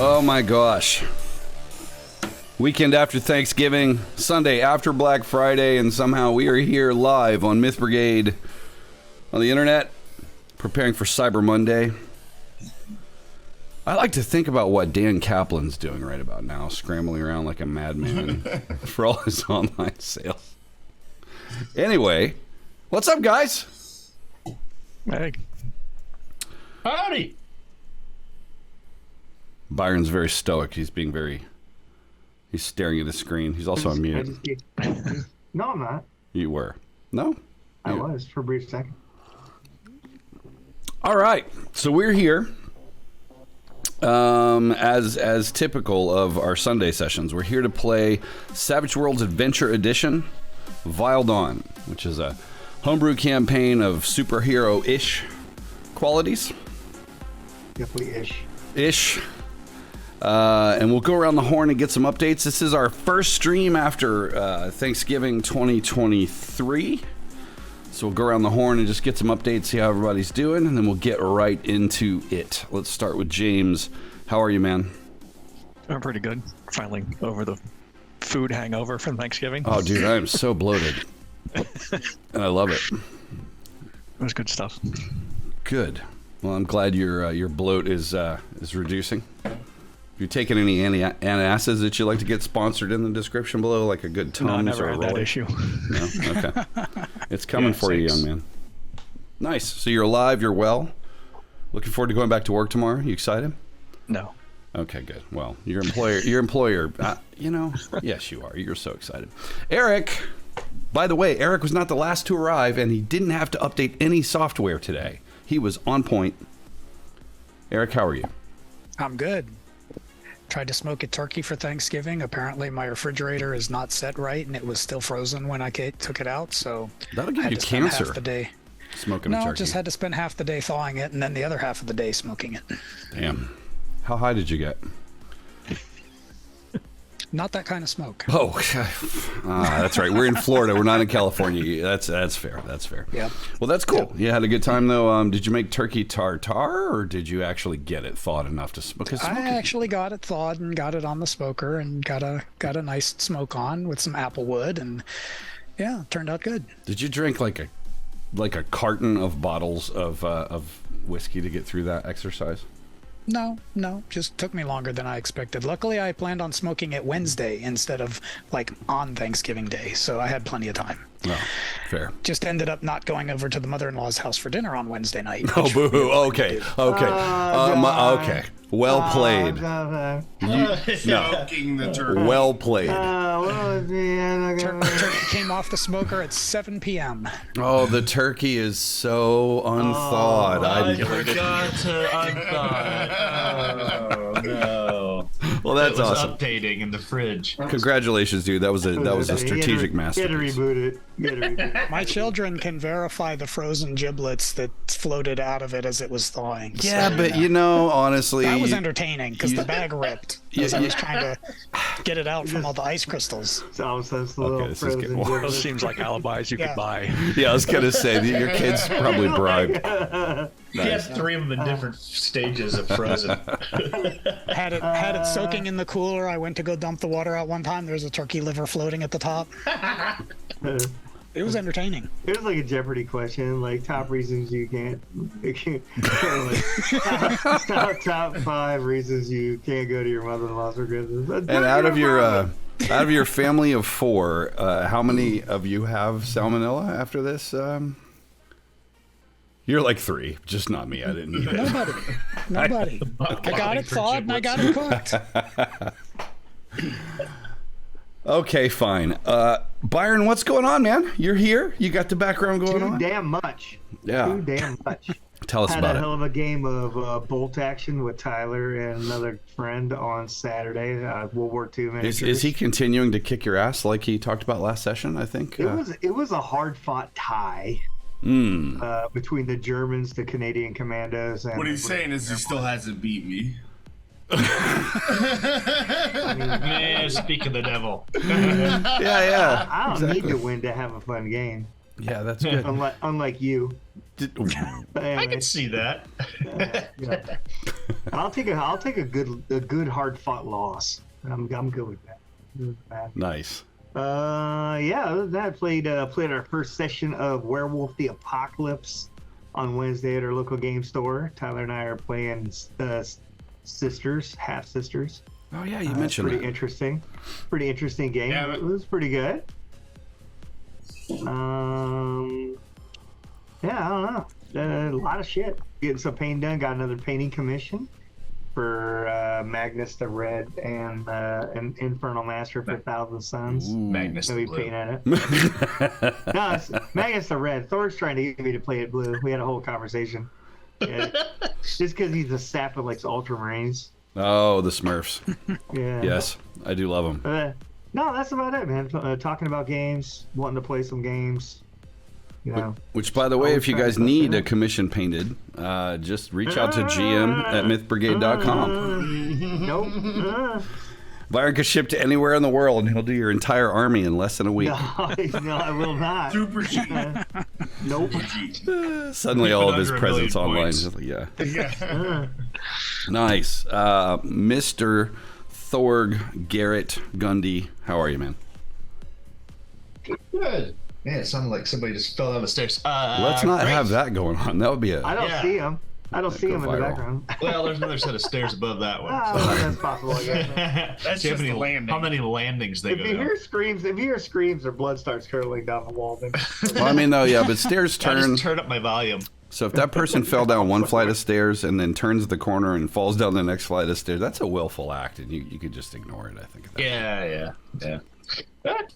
Oh my gosh. Weekend after Thanksgiving, Sunday after Black Friday, and somehow we are here live on Myth Brigade on the internet, preparing for Cyber Monday. I like to think about what Dan Kaplan's doing right about now, scrambling around like a madman for all his online sales. Anyway, what's up, guys? Hey. Howdy. Byron's very stoic. He's staring at the screen. He's also on mute. No, I'm not. You were. No? I was for a brief second. All right. So we're here. As typical of our Sunday sessions, we're here to play Savage Worlds Adventure Edition, VILE Dawn, which is a homebrew campaign of superhero-ish qualities. Definitely Ish. And we'll go around the horn and get some updates. This is our first stream after Thanksgiving 2023. So we'll go around the horn and just get some updates, see how everybody's doing, and then we'll get right into it. Let's start with James. How are you, man? I'm pretty good. Finally over the food hangover from Thanksgiving. Oh, dude, I am so bloated. And I love it. It was good stuff. Good. Well, I'm glad your bloat is reducing. If you're taking any antacids that you'd like to get sponsored in the description below, like a good Tums no, I never or a had Roller? that issue. No? Okay. It's coming for you, young man. Nice. So you're alive, you're well. Looking forward to going back to work tomorrow. You excited? No. Okay, good. Well, your employer, yes, you are. You're so excited. Eric, by the way, Eric was not the last to arrive, and he didn't have to update any software today. He was on point. Eric, how are you? I'm good. Tried to smoke a turkey for Thanksgiving. Apparently my refrigerator is not set right, and it was still frozen when I took it out, so that'll give I had you to spend cancer. half the day. Smoking a turkey. No, just had to spend half the day thawing it, and then the other half of the day smoking it. Damn. How high did you get? Not that kind of smoke. Oh, that's right. We're in Florida. We're not in California. That's fair. That's fair. Yeah. Well, that's cool. You had a good time, though. Did you make turkey tartare, or did you actually get it thawed enough to smoke? I actually got it thawed and got it on the smoker and got a nice smoke on with some apple wood, and yeah, it turned out good. Did you drink like a carton of bottles of whiskey to get through that exercise? No, just took me longer than I expected. Luckily, I planned on smoking it Wednesday instead of like on Thanksgiving Day, so I had plenty of time. Oh, fair. Just ended up not going over to the mother-in-law's house for dinner on Wednesday night. Oh, boo-hoo. Okay. Okay. Well played. Smoking the turkey. Well played. Turkey came off the smoker at 7 p.m. Oh, the turkey is so unthawed. I forgot to unthaw. Oh no. Well, that's it was awesome. Updating in the fridge. Congratulations, dude. That was a strategic masterpiece. Get to reboot it. My children can verify the frozen giblets that floated out of it as it was thawing. Yeah, so, but honestly, that was entertaining because the bag ripped. I was trying to get it out from all the ice crystals. So it's a little this is getting frozen wild. Those giblets. seems like alibis you Yeah. could buy. Yeah, I was gonna say that your kid's probably bribed. He had 3 of them in different stages of frozen. Had it soaking in the cooler. I went to go dump the water out one time. There was a turkey liver floating at the top. It was entertaining. It was like a Jeopardy question, like top reasons you can't. Like, top 5 reasons you can't go to your mother-in-law's for Christmas. And out of your family of 4, how many of you have salmonella after this? You're like 3, just not me. I didn't eat it. Nobody. I got it thawed and I got it cooked. Okay, fine. Byron, what's going on, man? You're here. You got the background going Too on. damn much. Yeah. Too damn much. Tell us Had about a it. hell of a game of bolt action with Tyler and another friend on Saturday. World War II miniatures. Is he continuing to kick your ass like he talked about last session? I think. It was a hard fought tie between the Germans, the Canadian Commandos, and What he's saying is he still hasn't beat me. Man, speak of the devil. Yeah. I don't need to win to have a fun game. Yeah, that's good. Unlike you. But I anyway, can see that. yeah. I'll take a good hard fought loss. I'm good with that. Nice. Yeah, other than that, I played our first session of Werewolf the Apocalypse on Wednesday at our local game store. Tyler and I are playing sisters, half sisters. Oh yeah, you mentioned pretty that. interesting. Pretty interesting game. Yeah, but- It was pretty good. Yeah, I don't know. A lot of shit. Getting some paint done. Got another painting commission for Magnus the Red and Infernal Master for Thousand Suns. Magnus Gonna the be Blue. painting it. No, it's Magnus the Red. Thor's trying to get me to play it blue. We had a whole conversation. Yeah. Just because he's a sap that likes Ultramarines. Oh, the Smurfs. Yeah. Yes, I do love them. No, that's about it, man. Talking about games, wanting to play some games. You know. Which, by the way, if you guys need a commission painted, just reach out to GM at mythbrigade.com. Nope. Byron can ship to anywhere in the world, and he'll do your entire army in less than a week. No, I will not. Super cheap. Nope. Suddenly, all of his Under a million presence online. points. Yeah. Nice. Mr. Thorg Garrett Gundy, how are you, man? Good. Man, it sounded like somebody just fell down the stairs. Let's not have that going on. That would be I don't Yeah. see him. I don't see go him in the viral. background. Well, there's another set of stairs above that one. Oh, that's possible, I guess. That's See how just many- the landing. How many landings they If go you down? hear screams, or blood starts curdling down the wall, then Well, I mean, though, yeah, but stairs I turn. just turned up my volume. So if that person fell down one flight of stairs and then turns the corner and falls down the next flight of stairs, that's a willful act, and you could just ignore it, I think. at that Yeah. But,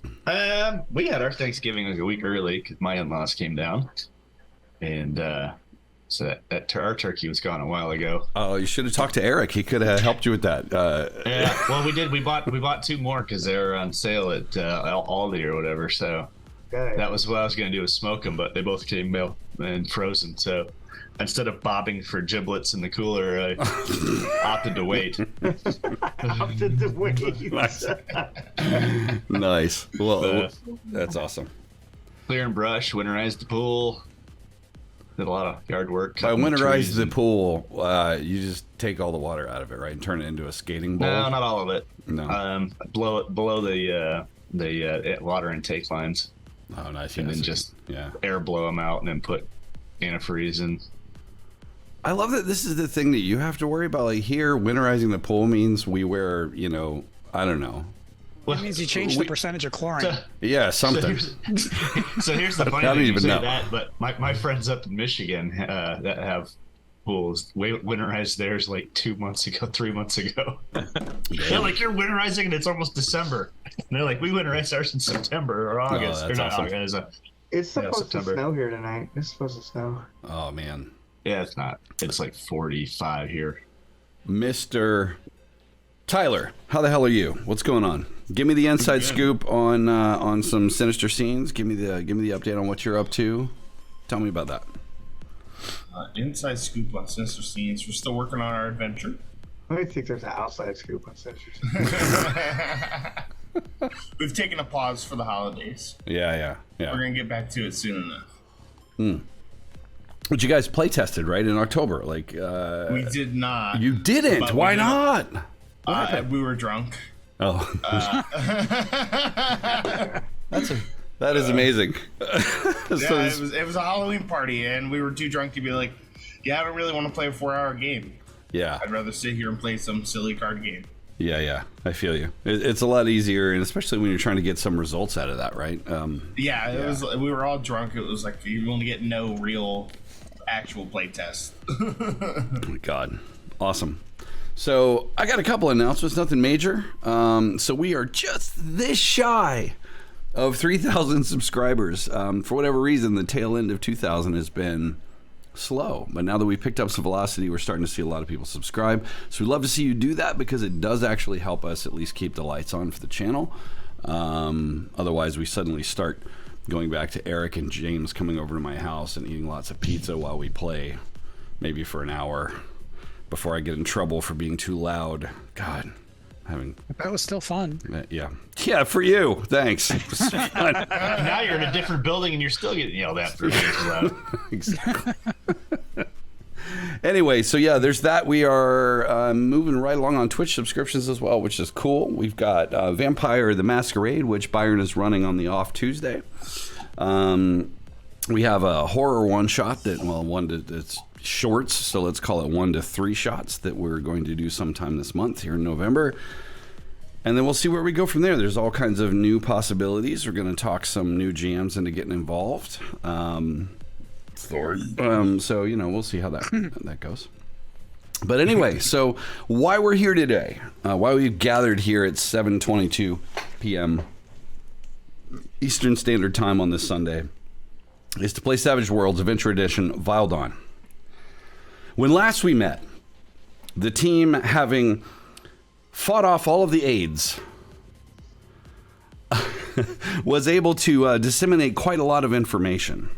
we had our Thanksgiving like a week early because my in-laws came down, and so our turkey was gone a while ago. Oh, you should have talked to Eric. He could have helped you with that. Yeah, well, we did. We bought 2 more because they were on sale at Aldi or whatever. So that was what I was gonna do, was smoke them, but they both came out and frozen. So instead of bobbing for giblets in the cooler, I opted to wait. opted to wait. Nice. Well, Uh, that's awesome. Clear and brush, winterize the pool. Did a lot of yard work. By cutting winterize trees the and- pool, you just take all the water out of it, right, and turn it into a skating bowl. No, not all of it. No. Below the water intake lines, Oh, nice. and yes. then just yeah. air blow them out, and then put antifreeze in. I love that this is the thing that you have to worry about. Like here, winterizing the pool means we wear, I don't know. That means you change the percentage of chlorine. Yeah, something. So here's the funny I don't thing, you even say know. that, but my friends up in Michigan that have pools, winterized theirs like 2 months ago, 3 months ago. They're like, you're winterizing and it's almost December. And they're like, we winterized ours in September or August. that's or not awesome. August. It's supposed September. to snow here tonight. It's supposed to snow. Oh man, Yeah, it's not. It's like 45 here. Mr. Tyler, how the hell are you? What's going on? Give me the inside scoop on some sinister scenes. Give me the update on what you're up to. Tell me about that. Inside scoop on Sinister Scenes. We're still working on our adventure. I think there's an outside scoop on sisters. We've taken a pause for the holidays. Yeah. We're gonna get back to it soon enough. But you guys play tested, right, in October? Like We did not. you didn't. Why not? We were drunk. Oh, that is amazing. So It was a Halloween party, and we were too drunk to be like, "Yeah, I don't really want to play a 4-hour game. yeah. I'd rather sit here and play some silly card game." Yeah, I feel you. It's a lot easier, and especially when you're trying to get some results out of that, right? Yeah, it was. We were all drunk. It was like you want to get no real, actual play test. Oh my God, awesome. So I got a couple announcements, nothing major. So we are just this shy of 3,000 subscribers. For whatever reason, the tail end of 2,000 has been slow, but now that we picked up some velocity, we're starting to see a lot of people subscribe. So we'd love to see you do that because it does actually help us at least keep the lights on for the channel. Otherwise, we suddenly start going back to Eric and James coming over to my house and eating lots of pizza while we play, maybe for an hour before I get in trouble for being too loud. God, That was still fun. yeah, for you. Thanks. It was fun. Now you're in a different building and you're still getting yelled at for being too loud. Exactly. Anyway, so yeah, there's that. We are moving right along on Twitch subscriptions as well, which is cool. We've got Vampire the Masquerade, which Byron is running on the off Tuesday. We have a horror one-shot it's shorts, so let's call it 1 to 3 shots that we're going to do sometime this month here in November. And then we'll see where we go from there. There's all kinds of new possibilities. We're going to talk some new GMs into getting involved. So, we'll see how that goes. But anyway, so why we're here today, why we've gathered here at 7:22 p.m. Eastern Standard Time on this Sunday is to play Savage Worlds Adventure Edition Vile Dawn. When last we met, the team, having fought off all of the aides, was able to disseminate quite a lot of information.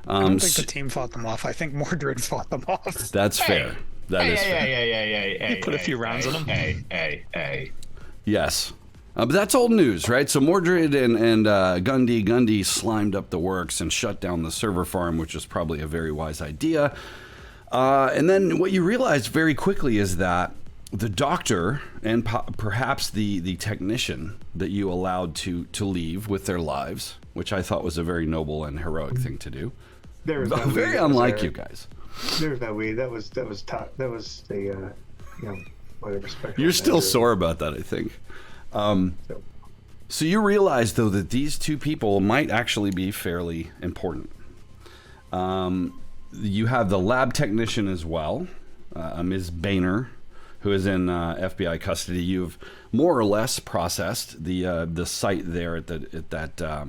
I don't think the team fought them off. I think Mordred fought them off. That's fair. That is fair. You put a few rounds in them. Hey. Yes. But that's old news, right? So Mordred and Gundy slimed up the works and shut down the server farm, which was probably a very wise idea. And then what you realize very quickly is that the doctor and perhaps the technician that you allowed to leave with their lives, which I thought was a very noble and heroic thing to do. Very unlike you guys. There's no weed. That was tough. That was the whatever spectrum. You're still sore about that, I think. So you realize, though, that these two people might actually be fairly important. You have the lab technician as well, Ms. Boehner, who is in FBI custody. You've more or less processed the site there at that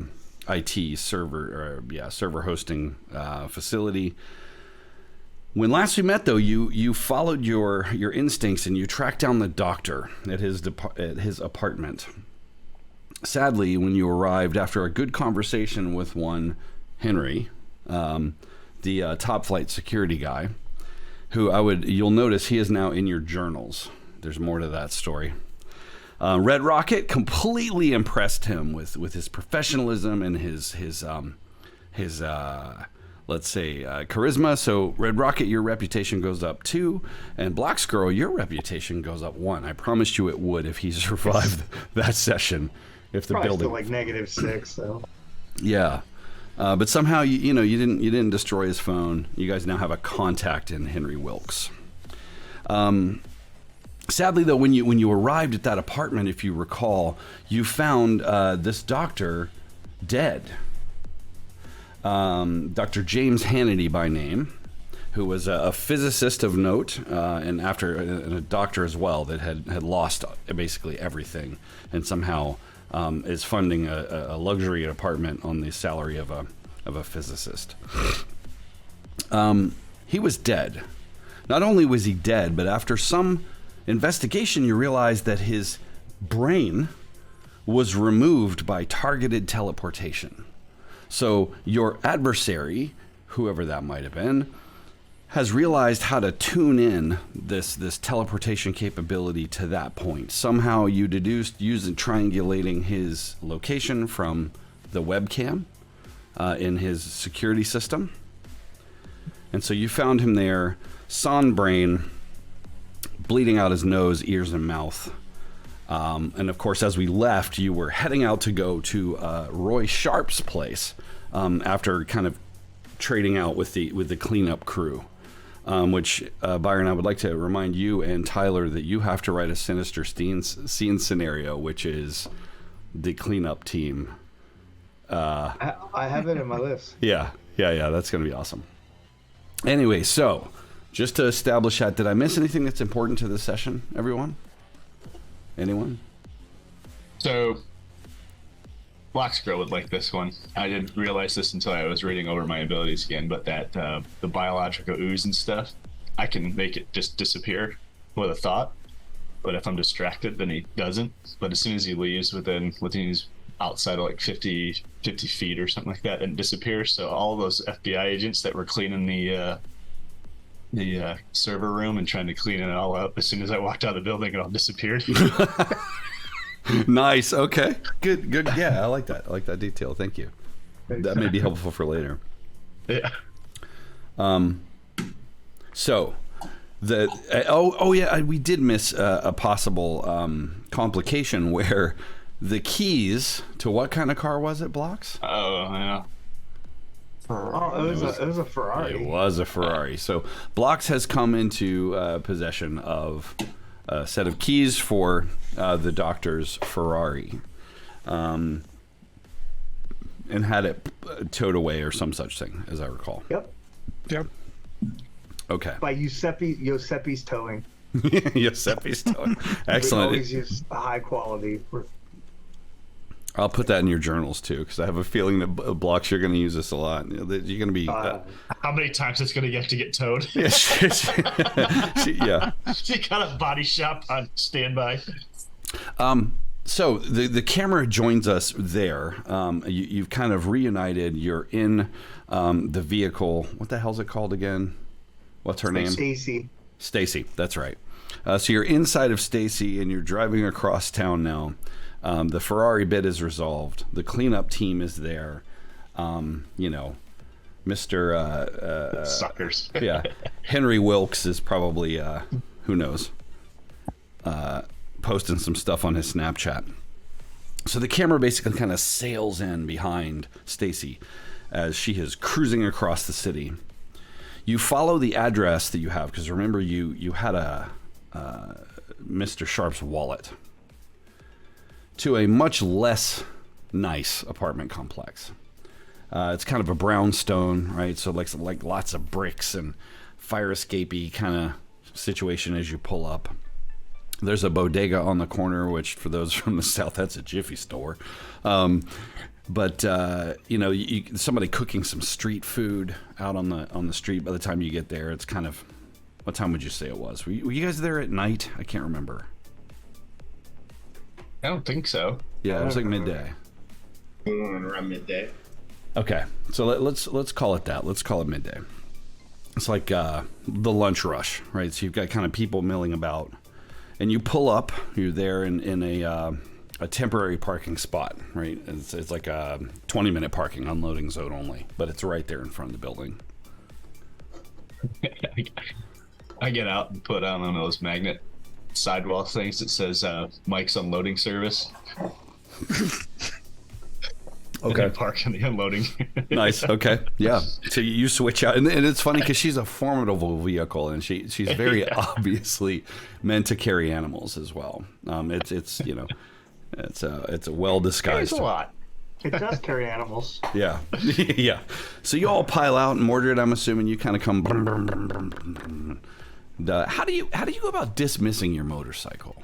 IT server server hosting facility. When last we met, though, you followed your instincts and you tracked down the doctor at his apartment. Sadly, when you arrived after a good conversation with one Henry, the top flight security guy, who you'll notice he is now in your journals. There's more to that story. Red Rocket completely impressed him with his professionalism and his let's say charisma. So Red Rocket, your reputation goes up 2, and Black Squirrel, your reputation goes up 1. I promised you it would if he survived that session. If the probably building still like -6, so yeah. But somehow you didn't destroy his phone. You guys now have a contact in Henry Wilkes. Sadly, though, when you arrived at that apartment, if you recall, you found this doctor dead. Dr. James Hannity by name, who was a physicist of note, and a doctor as well that had lost basically everything, and somehow is funding a luxury apartment on the salary of a physicist. He was dead. Not only was he dead, but after some investigation, you realize that his brain was removed by targeted teleportation. So your adversary, whoever that might have been, has realized how to tune in this teleportation capability to that point. Somehow you deduced using triangulating his location from the webcam in his security system. And so you found him there, Sonbrain, bleeding out his nose, ears, and mouth. And of course, as we left, you were heading out to go to Roy Sharp's place after kind of trading out with the cleanup crew. Which, Byron, I would like to remind you and Tyler that you have to write a sinister scene scenario, which is the cleanup team. I have it in my list. Yeah, that's going to be awesome. Anyway, so just to establish that, did I miss anything that's important to this session, everyone? Anyone? So, Bloxgirl would like this one. I didn't realize this until I was reading over my abilities again, but that the biological ooze and stuff, I can make it just disappear with a thought. But if I'm distracted, then he doesn't. But as soon as he leaves within he's outside of like 50 feet or something like that, and disappears. So all those FBI agents that were cleaning the server room and trying to clean it all up, as soon as I walked out of the building, it all disappeared. Nice. Okay. Good. Yeah, I like that. I like that detail. Thank you. That may be helpful for later. Yeah. So we did miss a possible complication where the keys to what kind of car was it, Blocks? Oh, yeah. Oh, it was a Ferrari. It was a Ferrari. So Blocks has come into possession of a set of keys for the doctor's Ferrari, and had it towed away or some such thing, as I recall. Yep. Okay. By Giuseppe's Towing. Giuseppe's towing. Excellent. We always use a high quality. I'll put that in your journals too, because I have a feeling that Blocks, you're going to use this a lot. You're going to be. How many times it's going to get towed? Yeah. She got a body shop on standby. So the camera joins us there. You've kind of reunited. You're in the vehicle. What the hell's it called again? What's her name? Stacy. That's right. So you're inside of Stacy, and you're driving across town now. The Ferrari bit is resolved. The cleanup team is there. Mr. Suckers. Yeah. Henry Wilkes is probably, who knows, posting some stuff on his Snapchat. So the camera basically kind of sails in behind Stacy as she is cruising across the city. You follow the address that you have, because remember you had a Mr. Sharp's wallet, to a much less nice apartment complex. It's kind of a brownstone, right? So like lots of bricks and fire escapey kind of situation as you pull up. There's a bodega on the corner, which for those from the South, that's a Jiffy store. But somebody cooking some street food out on the street. By the time you get there, it's kind of, what time would you say it was? Were you guys there at night? I can't remember. I don't think so. Yeah, it was like midday. Around midday. Okay, so let's call it that. Let's call it midday. It's like the lunch rush, right? So you've got kind of people milling about, and you pull up. You're there in a temporary parking spot, right? It's like a 20-minute parking, unloading zone only, but it's right there in front of the building. I get out and put on one of those magnet sidewall things that says Mike's unloading service. Okay. Park in the unloading. Nice. Okay. Yeah. So you switch out, and it's funny because she's a formidable vehicle, and she's very obviously meant to carry animals as well. It's a well disguised. It's a lot. It does carry animals. Yeah. Yeah. So you all pile out, and Mordred, I'm assuming you kind of come. How do you go about dismissing your motorcycle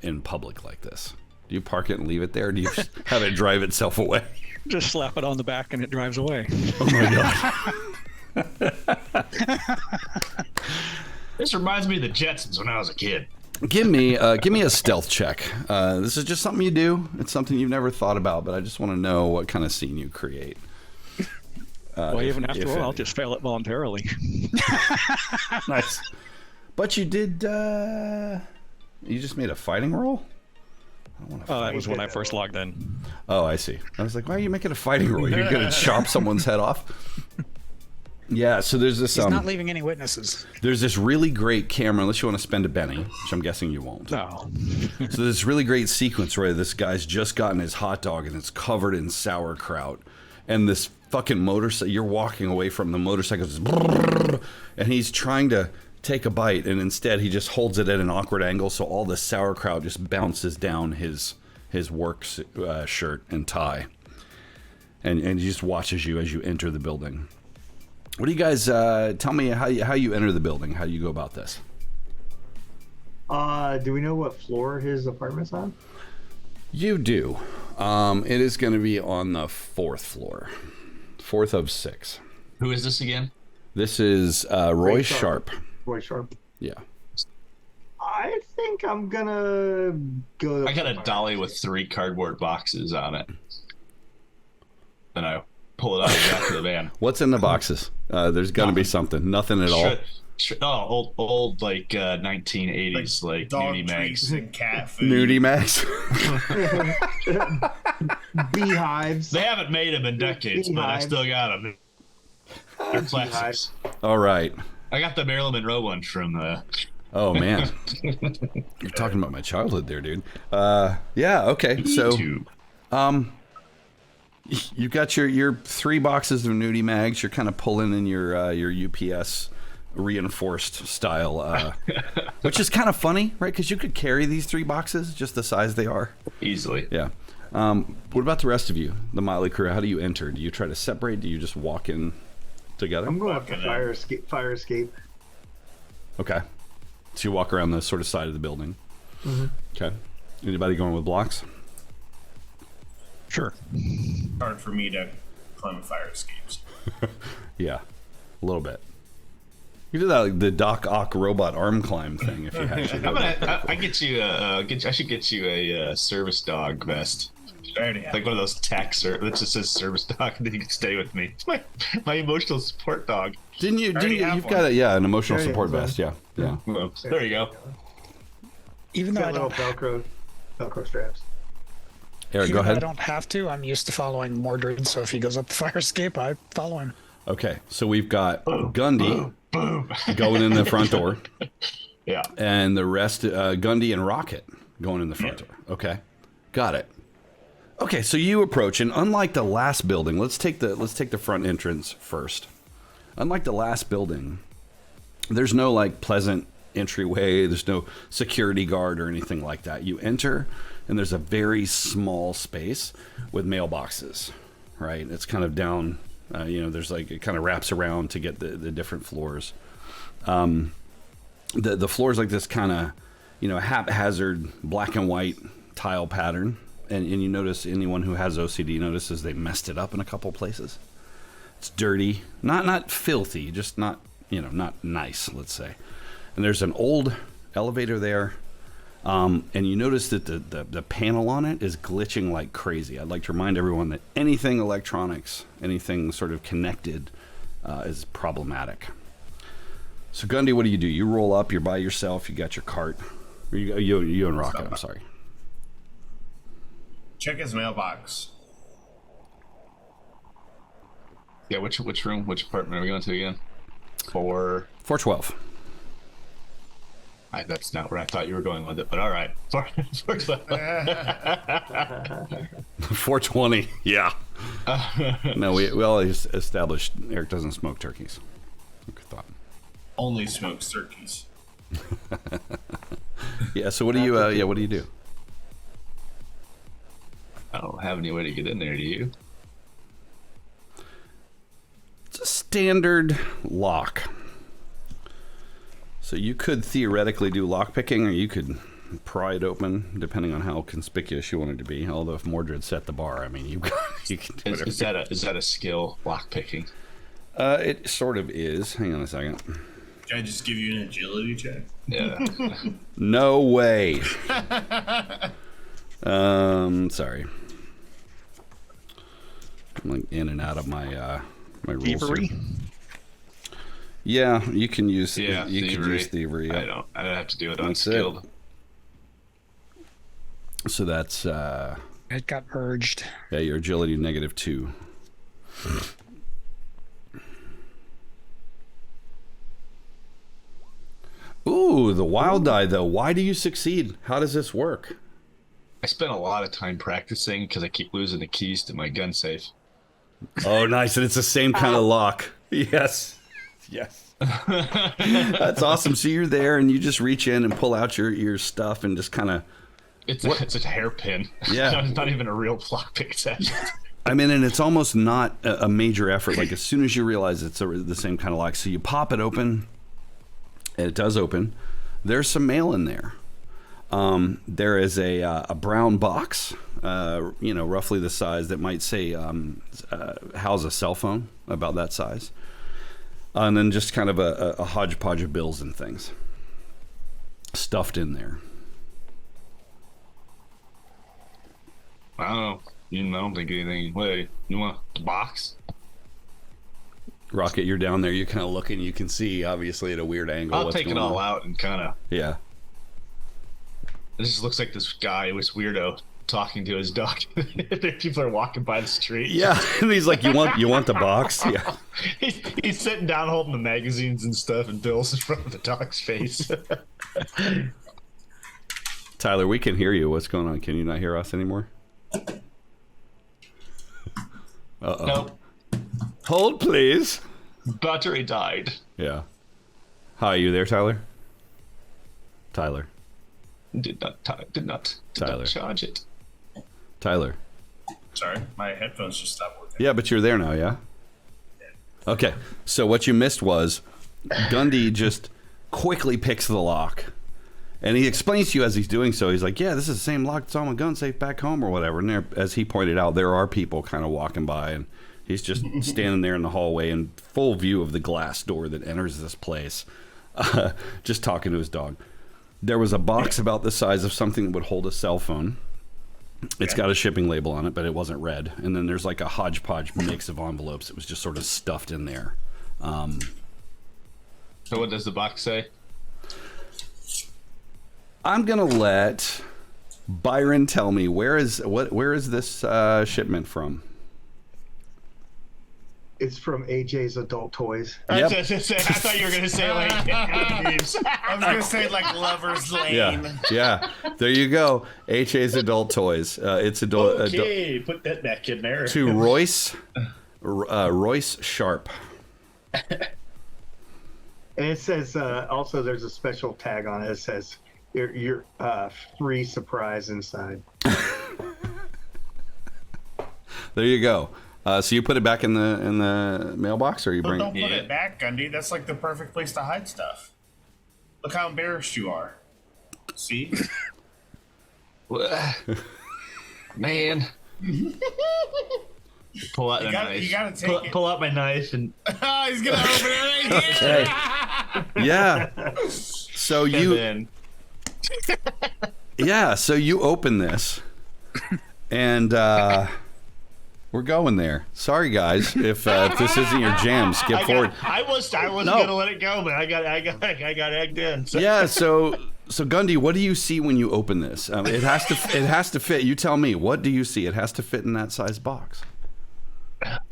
in public like this? Do you park it and leave it there, or do you have it drive itself away? Just slap it on the back and it drives away. Oh my god! This reminds me of the Jetsons when I was a kid. Give me a stealth check. This is just something you do. It's something you've never thought about, but I just want to know what kind of scene you create. Well, even after if all, I'll any. just fail it voluntarily. Nice. But you did. You just made a fighting roll. Oh, that was when I first logged in. Oh, I see. I was like, why are you making a fighting roll? You're gonna chop someone's head off. Yeah. So there's this. He's not leaving any witnesses. There's this really great camera, unless you want to spend a penny, which I'm guessing you won't. No. So this really great sequence where this guy's just gotten his hot dog and it's covered in sauerkraut, and this fucking motorcycle. You're walking away from the motorcycle, and he's trying to take a bite, and instead he just holds it at an awkward angle, so all the sauerkraut just bounces down his work shirt and tie, and he just watches you as you enter the building. What do you guys tell me how you enter the building? How do you go about this? Do we know what floor his apartment's on? You do. It is going to be on the 4th floor, 4th of 6. Who is this again? This is Roy Sharp. Roy Sharp. Yeah. I think I'm gonna go. I got a dolly with 3 cardboard boxes on it. Then I pull it out of the back of the van. What's in the boxes? There's got to be something. Nothing at all. Old like 1980s like dog nudie treats mags. and cat food. Nudie mags. Beehives. They haven't made them in decades, but I still got them. They're classics. All right. I got the Marilyn Monroe one from Oh man, you're talking about my childhood there, dude. Yeah. Okay. So, YouTube. you've got your 3 boxes of nudie mags. You're kind of pulling in your UPS reinforced style, which is kind of funny, right? Because you could carry these 3 boxes just the size they are. Easily. Yeah. What about the rest of you, the Motley crew? How do you enter? Do you try to separate? Do you just walk in together? I'm going up the fire escape. Fire escape. Okay. So you walk around the sort of side of the building. Mm-hmm. Okay. Anybody going with blocks? Sure. Hard for me to climb fire escapes. Yeah, a little bit. You did that like the Doc Ock robot arm climb thing if you actually. I should get you a service dog vest. Like one of those tax that just says service dog, and then you can stay with me. It's my emotional support dog. Didn't you? You've got an emotional support vest. Yeah. Well, there you go. Even though I Little don't, Velcro straps. Eric, even go though I ahead. don't have to, I'm used to following Mordred. So if he goes up the fire escape, I follow him. Okay, so we've got Gundy going in the front door. Yeah. And the rest, Gundy and Rocket going in the front door. Okay, got it. Okay, so you approach, and unlike the last building, let's take the front entrance first. Unlike the last building, there's no like pleasant entryway. There's no security guard or anything like that. You enter, and there's a very small space with mailboxes. Right, it's kind of down. There's like it kind of wraps around to get the different floors. The floors like this kind of haphazard black and white tile pattern. And you notice anyone who has OCD notices they messed it up in a couple places. It's dirty, not filthy, just not nice, let's say. And there's an old elevator there, and you notice that the panel on it is glitching like crazy. I'd like to remind everyone that anything electronics, anything sort of connected, is problematic. So Gundy, what do? You roll up. You're by yourself. You got your cart. You and Rocket. I'm sorry. Check his mailbox. Yeah, which room, which apartment are we going to again? 412. That's not where I thought you were going with it, but all right. 420. Yeah. No, we always established Eric doesn't smoke turkeys. Good thought. Only smokes turkeys. Yeah. So what do you? What do you do? I don't have any way to get in there, do you? It's a standard lock. So you could theoretically do lock picking, or you could pry it open, depending on how conspicuous you want it to be. Although if Mordred set the bar, I mean, you can do whatever. Is that a skill, lock picking? It sort of is. Hang on a second. Can I just give you an agility check? Yeah. No way. Sorry. I'm like in and out of my My rules here. Thievery. Yeah, you can use you can thievery. use thievery. Yeah. I don't have to do it on That's skilled. So that's It got purged. yeah, your agility -2. Ooh, the wild die though. Why do you succeed? How does this work? I spent a lot of time practicing because I keep losing the keys to my gun safe. Oh, nice, and it's the same kind of lock. Yes, yes. That's awesome. So you're there, and you just reach in and pull out your stuff, and just kind of. It's a hairpin. Yeah. It's not even a real lockpick. It's actually. I mean, and it's almost not a major effort. Like as soon as you realize it's the same kind of lock, so you pop it open, and it does open. There's some mail in there. There is a brown box, roughly the size that might say house a cell phone, about that size, and then just kind of a hodgepodge of bills and things stuffed in there. I don't know. I don't think anything. Wait, you want the box? Rocket, you're down there. You're kind of looking. You can see, obviously, at a weird angle. I'll what's take it going all on. out and kind of. Yeah. This just looks like this guy, this weirdo, talking to his dog. People are walking by the street. Yeah, and he's like, "You want the box?" Yeah. He's sitting down holding the magazines and stuff and bills in front of the dog's face. Tyler, we can hear you. What's going on? Can you not hear us anymore? Uh-oh. Nope. Hold, please. Battery died. Yeah. Hi, you there, Tyler? Tyler. Did not Tyler. charge it. Tyler. Sorry, my headphones just stopped working. Yeah, but you're there now, yeah? Okay, so what you missed was Gundy just quickly picks the lock. And he explains to you as he's doing so, he's like, yeah, this is the same lock that's on my gun safe back home or whatever. And there, as he pointed out, there are people kind of walking by, and he's just standing there in the hallway in full view of the glass door that enters this place, just talking to his dog. There was a box about the size of something that would hold a cell phone. It's got a shipping label on it, but it wasn't red. And then there's like a hodgepodge mix of envelopes. It was just sort of stuffed in there. So what does the box say? I'm gonna let Byron tell me where is this shipment from? It's from AJ's Adult Toys. Yep. I thought you were gonna say like thieves. I was gonna say like Lover's Lane. Yeah. There you go. HA's Adult Toys. It's adult. Okay, put that back in there. To Royce Sharp. And it says also there's a special tag on it. It says your free surprise inside. There you go. So you put it back in the mailbox, or you bring Don't put Yeah. it back, Gundy. That's like the perfect place to hide stuff. Look how embarrassed you are. See? Man. Pull out the knife. You gotta take it. Pull out my knife and Oh, he's gonna open it right here. Okay. Yeah. So you then so you open this, and we're going there. Sorry, guys, if this isn't your jam, skip forward. I was No. gonna let it go, but I got egged in. So. Yeah. So Gundy, what do you see when you open this? It has to fit. You tell me. What do you see? It has to fit in that size box,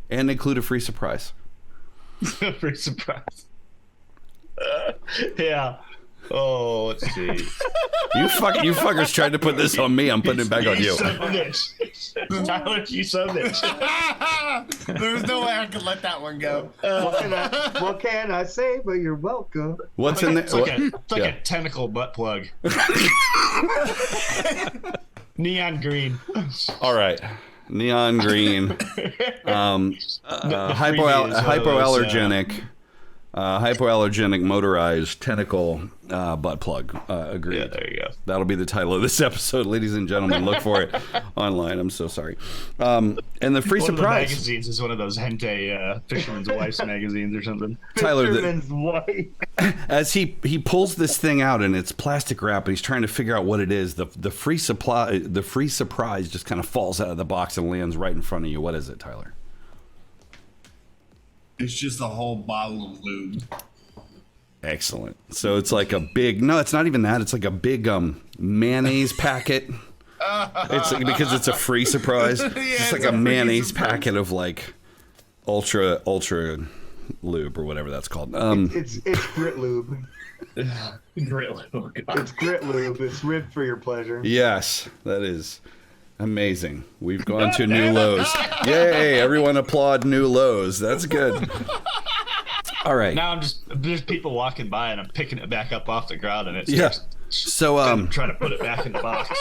and include a free surprise. Free surprise. Yeah. Oh, let's see. You fuckers tried to put this on me. I'm putting it back on you. Son of a bitch. Tyler, you son of a bitch. There's no way I could let that one go. What can I say? But you're welcome. What's in there? It's like a tentacle butt plug. Neon green. All right. Neon green. Hypoallergenic motorized tentacle butt plug. Agreed. Yeah, there you go. That'll be the title of this episode, ladies and gentlemen. Look for it online. I'm so sorry. And the free One of the surprise. magazines is one of those hentai Fisherman's Wife's magazines or something. Tyler, Fisherman's wife. as he pulls this thing out and it's plastic wrap, and he's trying to figure out what it is. The free surprise just kind of falls out of the box and lands right in front of you. What is it, Tyler? It's just a whole bottle of lube. Excellent. So it's like a big, no, it's not even that. It's like a big mayonnaise packet. It's like, because it's a free surprise. Yeah, It's just like it's a a free mayonnaise surprise. packet of like ultra lube or whatever that's called. It's grit lube. Grit lube. Oh, God. It's grit lube. It's ribbed for your pleasure. Yes, that is amazing. We've gone to new lows. Yay, everyone applaud new lows. That's good. All right. Now there's people walking by and I'm picking it back up off the ground and it's Yeah. So trying to put it back in the box.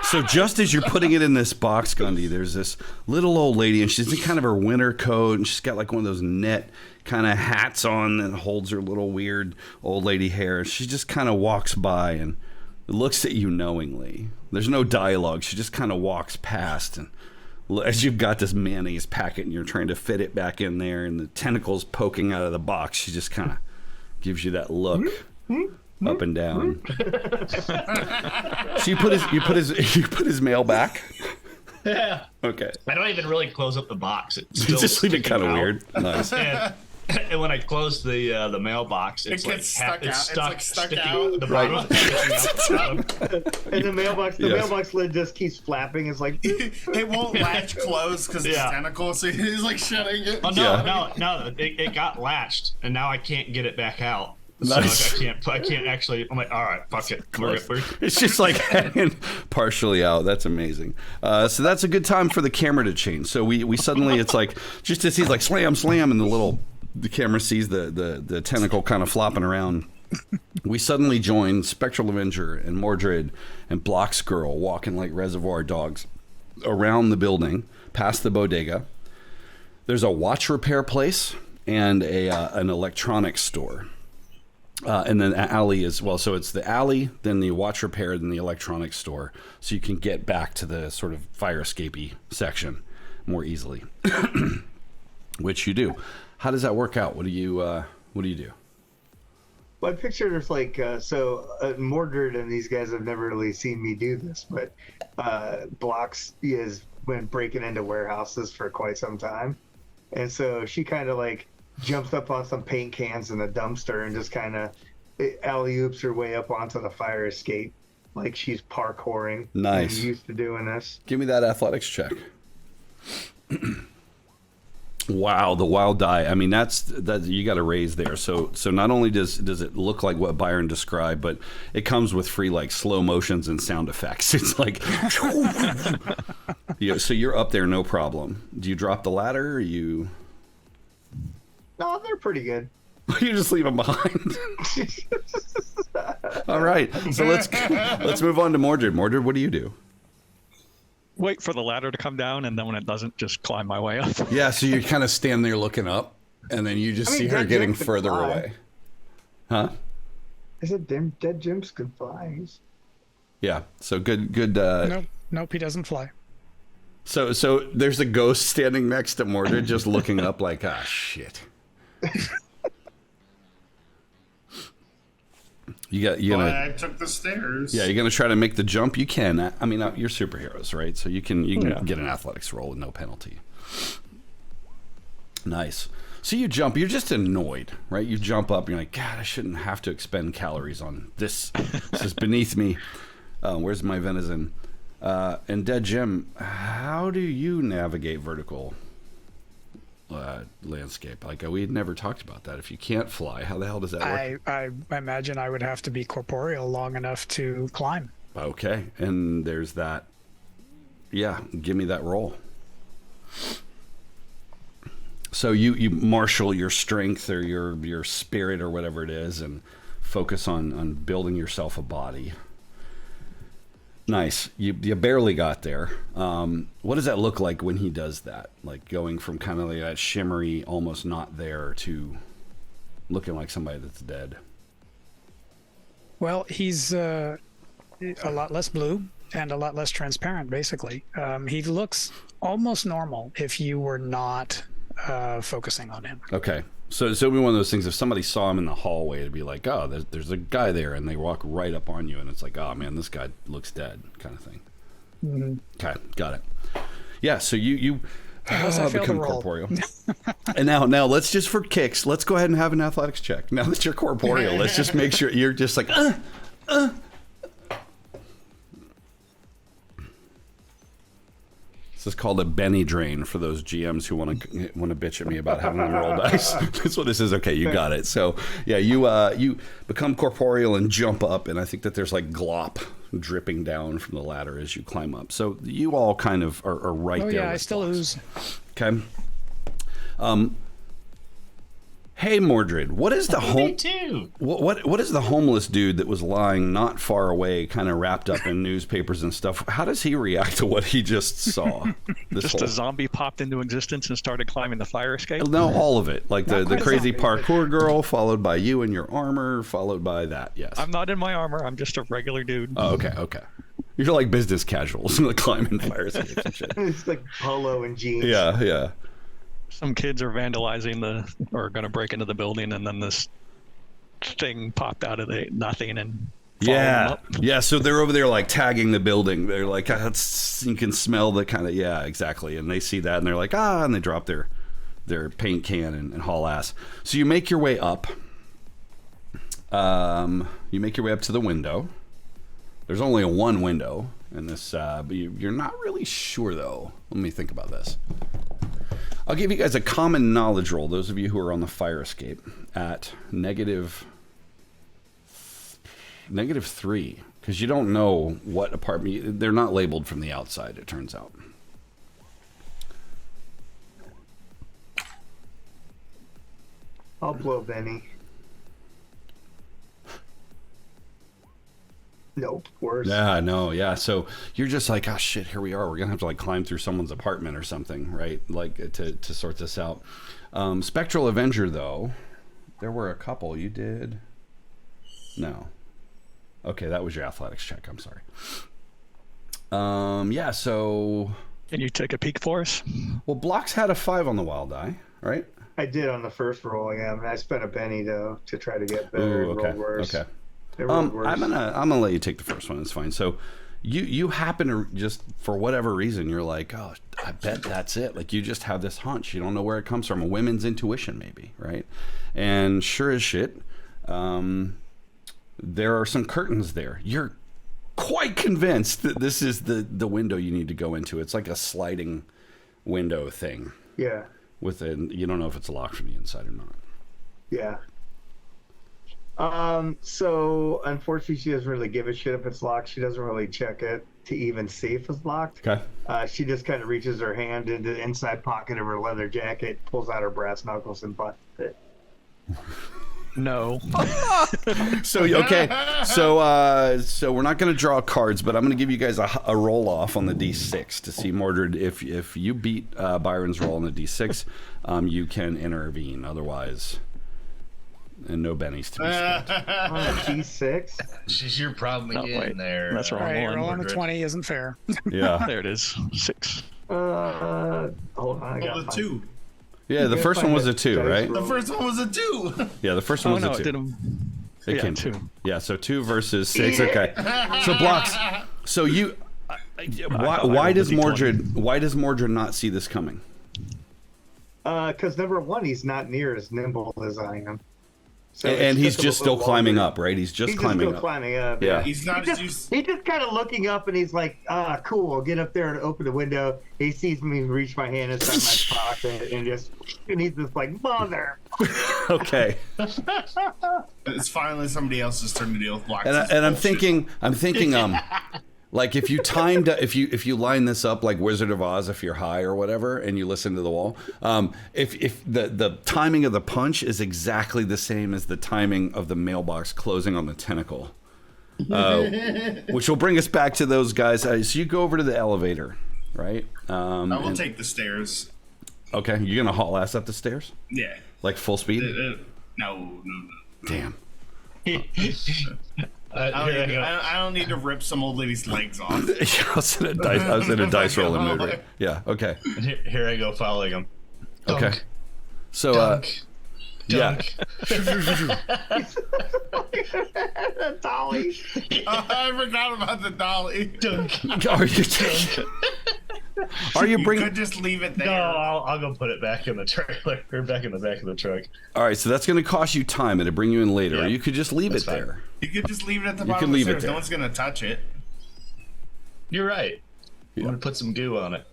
So just as you're putting it in this box, Gundy, there's this little old lady, and she's in kind of her winter coat, and she's got like one of those net kind of hats on that holds her little weird old lady hair. She just kind of walks by and looks at you knowingly. There's no dialogue. She just kind of walks past, and as you've got this mayonnaise packet and you're trying to fit it back in there, and the tentacles poking out of the box, she just kind of gives you that look. Up and down. So you put his mail back. Yeah. Okay. I don't even really close up the box. It's You still just leave it sticking kind of out. weird. Nice. And when I close the mailbox, it's gets stuck it's out. stuck, It's like stuck sticking out. the Right. bottom, sticking out the bottom. And the Yes. mailbox lid just keeps flapping. It's like, It won't latch closed because it's Yeah. tentacles, so he's like shutting it. Oh Yeah. no! It got latched, and now I can't get it back out. Nice. So I can't actually. I'm like, all right, fuck it. We're It's just like hanging partially out. That's amazing. So that's a good time for the camera to change. So we suddenly, it's like, just as he's like slam, slam, and the camera sees the tentacle kind of flopping around. We suddenly join Spectral Avenger and Mordred and Blocks Girl walking like reservoir dogs around the building, past the bodega. There's a watch repair place and an electronics store. And then the alley as well. So it's the alley, then the watch repair, then the electronics store. So you can get back to the sort of fire escapey section more easily, which you do. How does that work out? What do you do? well, I picture there's like, Mordred and these guys have never really seen me do this, but Blocks has been breaking into warehouses for quite some time. And so she kind of like jumps up on some paint cans in the dumpster and just kind of alley-oops her way up onto the fire escape like she's parkouring. Nice. I'm used to doing this. Give me that athletics check. Wow, the wild die. I mean, that you got to raise there. So not only does it look like what Byron described, but it comes with free like slow motions and sound effects. It's like, so you're up there, no problem. Do you drop the ladder? Or you No, they're pretty good. you just leave them behind. All right, so let's move on to Mordred. Mordred, what do you do? Wait for the ladder to come down, and then when it doesn't, just climb my way up. Yeah, so you kind of stand there looking up, and then you just see her Dead getting Jim can further fly. away. Huh? I said Dead Jim's can fly. Yeah. So good. Nope, he doesn't fly. So there's a ghost standing next to Mordred, just looking up like, ah, shit. You're But gonna I took the stairs. you're gonna try to make the jump. You can. I mean, you're superheroes, right? So you can Yeah. get an athletics roll with no penalty. Nice. So you jump. You're just annoyed, right? You jump up. You're like, God, I shouldn't have to expend calories on this. This is beneath me. Where's my venison? And Dead Jim, how do you navigate vertical landscape? Like we had never talked about that. If you can't fly, how the hell does that work? I imagine I would have to be corporeal long enough to climb. Okay, and there's that. Yeah, give me that roll. So you marshal your strength or your spirit or whatever it is, and focus on building yourself a body. Nice. You barely got there. What does that look like when he does that? Like going from kind of like that shimmery, almost not there, to looking like somebody that's dead. Well, he's a lot less blue and a lot less transparent, basically. He looks almost normal if you were not focusing on him. Okay. So it'd be one of those things, if somebody saw him in the hallway, it'd be like, oh, there's a guy there, and they walk right up on you, and it's like, oh, man, this guy looks dead, kind of thing. Mm-hmm. Okay, got it. Yeah, so you Unless I fail to become roll. corporeal. And now let's just for kicks, let's go ahead and have an athletics check. Now that you're corporeal, let's just make sure you're just like, This is called a Benny drain for those GMs who want to bitch at me about having to roll dice. That's what this is. Okay, you got it. So yeah, you become corporeal and jump up, and I think that there's like glop dripping down from the ladder as you climb up. So you all kind of are right there. Oh yeah, I still ooze. Okay. Hey Mordred, what is the what is the homeless dude that was lying not far away, kind of wrapped up in newspapers and stuff? How does he react to what he just saw? Just a zombie popped into existence and started climbing the fire escape? No, all of it. Like the crazy zombie, parkour girl, followed by you in your armor, followed by that. Yes. I'm not in my armor. I'm just a regular dude. Oh, okay. You're like business casuals, like climbing fire escapes and shit. It's like polo and jeans. Yeah. Some kids are vandalizing or going to break into the building, and then this thing popped out of the nothing and followed them up. Yeah. So they're over there like tagging the building. They're like, you can smell the kind of, yeah, exactly. And they see that and they're like, and they drop their paint can and haul ass. So you make your way up. You make your way up to the window. There's only one window in this, but you're not really sure though. Let me think about this. I'll give you guys a common knowledge roll, those of you who are on the fire escape, at negative 3, because you don't know what apartment. They're not labeled from the outside, it turns out. I'll blow Benny. Nope, worse. Yeah, no, yeah. So you're just like, oh shit, here we are. We're gonna have to like climb through someone's apartment or something, right? Like to sort this out. Spectral Avenger, though, there were a couple. You did? No. Okay, that was your athletics check. I'm sorry. Yeah. So. Can you take a peek for us? Well, Blocks had a 5 on the wild die, right? I did on the first roll, yeah. I mean, I spent a penny though to try to get better and roll worse. Okay. I'm gonna let you take the first one. It's fine. So you happen to just, for whatever reason, you're like, oh, I bet that's it. Like you just have this hunch. You don't know where it comes from. A women's intuition, maybe, right? And sure as shit, there are some curtains there. You're quite convinced that this is the window you need to go into. It's like a sliding window thing. Yeah. You don't know if it's locked from the inside or not. Yeah. So unfortunately she doesn't really give a shit if it's locked. She doesn't really check it to even see if it's locked. Okay. She just kind of reaches her hand into the inside pocket of her leather jacket, pulls out her brass knuckles and busts it. No. So okay, so we're not going to draw cards, but I'm going to give you guys a roll off on the D6 to see, Mordred, if you beat Byron's roll on the D6, you can intervene. Otherwise, and no bennies to be spent. G6. You're probably getting there. That's wrong. All right, one, rolling a Mordred. 20 isn't fair. Yeah. There it is. 6. Hold on, I got Well, the mine. 2. Yeah, the first one was a 2, right? The first one was a 2. Yeah, the first one was no, a 2. it didn't. It Yeah, came 2. Yeah, so 2 versus 6. Okay. So Blocks. So you why does Mordred not see this coming? Because number one, he's not near as nimble as I am. So And it he's took him a just still little climbing longer. up, right? He's just He's climbing still up. climbing up. Yeah. He's not as used. He's just kind of looking up and he's like, cool, get up there and open the window. He sees me reach my hand inside my pocket and he's just like, mother. Okay. It's finally somebody else's turn to deal with blocks. And I'm thinking, like if you line this up like Wizard of Oz, if you're high or whatever, and you listen to the wall, if the timing of the punch is exactly the same as the timing of the mailbox closing on the tentacle, which will bring us back to those guys. So you go over to the elevator, right? I will take the stairs. Okay, you're gonna haul ass up the stairs, Yeah. like full speed. No. Damn. I don't need to rip some old lady's legs off. I was in a dice rolling mood. Right? Yeah. Okay. Here I go following him. Okay. Dunk. So Dunk. yeah. The dolly. I forgot about the dolly. Dunk. Are you Are you You bringing? could just leave it there. No, I'll go put it back in the trailer or back in the back of the truck. All right, so that's going to cost you time and to bring you in later. Yeah, Or you could just leave it that's fine. there. You could just leave it at the You bottom can of the leave it stairs. there. No one's gonna touch it. You're right. Yeah. I'm gonna put some goo on it.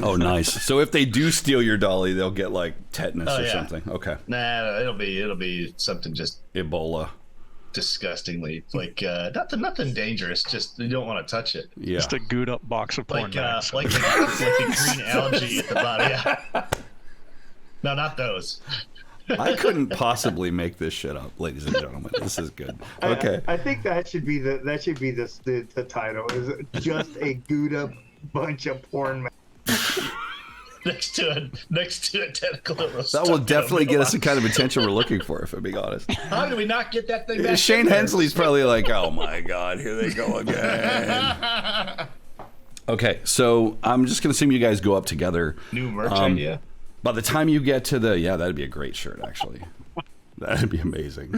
Oh, nice. So if they do steal your dolly, they'll get like tetanus Oh, or yeah. something. Okay. Nah, it'll be something just Ebola. disgustingly like nothing dangerous. Just you don't want to touch it. Yeah. Just a gooed up box of porn Like bags. like the green algae at the bottom. Yeah. No, not those. I couldn't possibly make this shit up, ladies and gentlemen. This is good. Okay. I think that should be the title. Is just a gooed up bunch of porn. next to a tentacle. That will definitely get us the kind of attention we're looking for, if I'm being honest. How do we not get that thing back? Shane in there? Hensley's probably like, oh my God, here they go again. Okay, so I'm just going to assume you guys go up together. New merch idea. By the time you get to the, that'd be a great shirt, actually. That'd be amazing.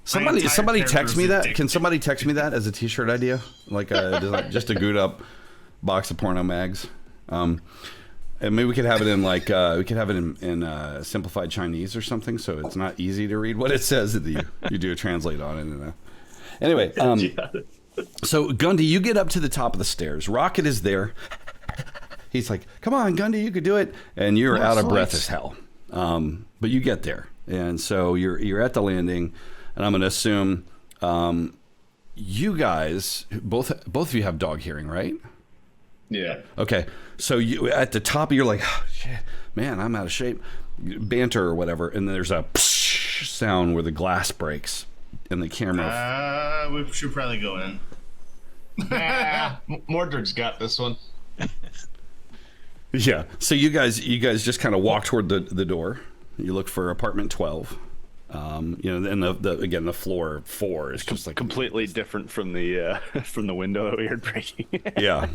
Somebody entire text me character's that. Can somebody text me that as a T-shirt idea? Like just a good up box of porno mags. And maybe we could have it in in simplified Chinese or something, so it's not easy to read what it says that you do a translate on it. Anyway, so Gundy, you get up to the top of the stairs. Rocket is there. He's like, "Come on, Gundy, you could do it," and you're out of breath as hell. But you get there, and so you're at the landing, and I'm going to assume you guys both of you have dog hearing, right? Yeah. Okay, so you at the top, you're like, oh, shit, man, I'm out of shape, banter or whatever, and there's a psh sound where the glass breaks, and the camera. We should probably go in. Mordred's got this one. Yeah. So you guys just kind of walk toward the door. You look for apartment 12. And the floor 4 is just like completely different from the window that we heard breaking. yeah.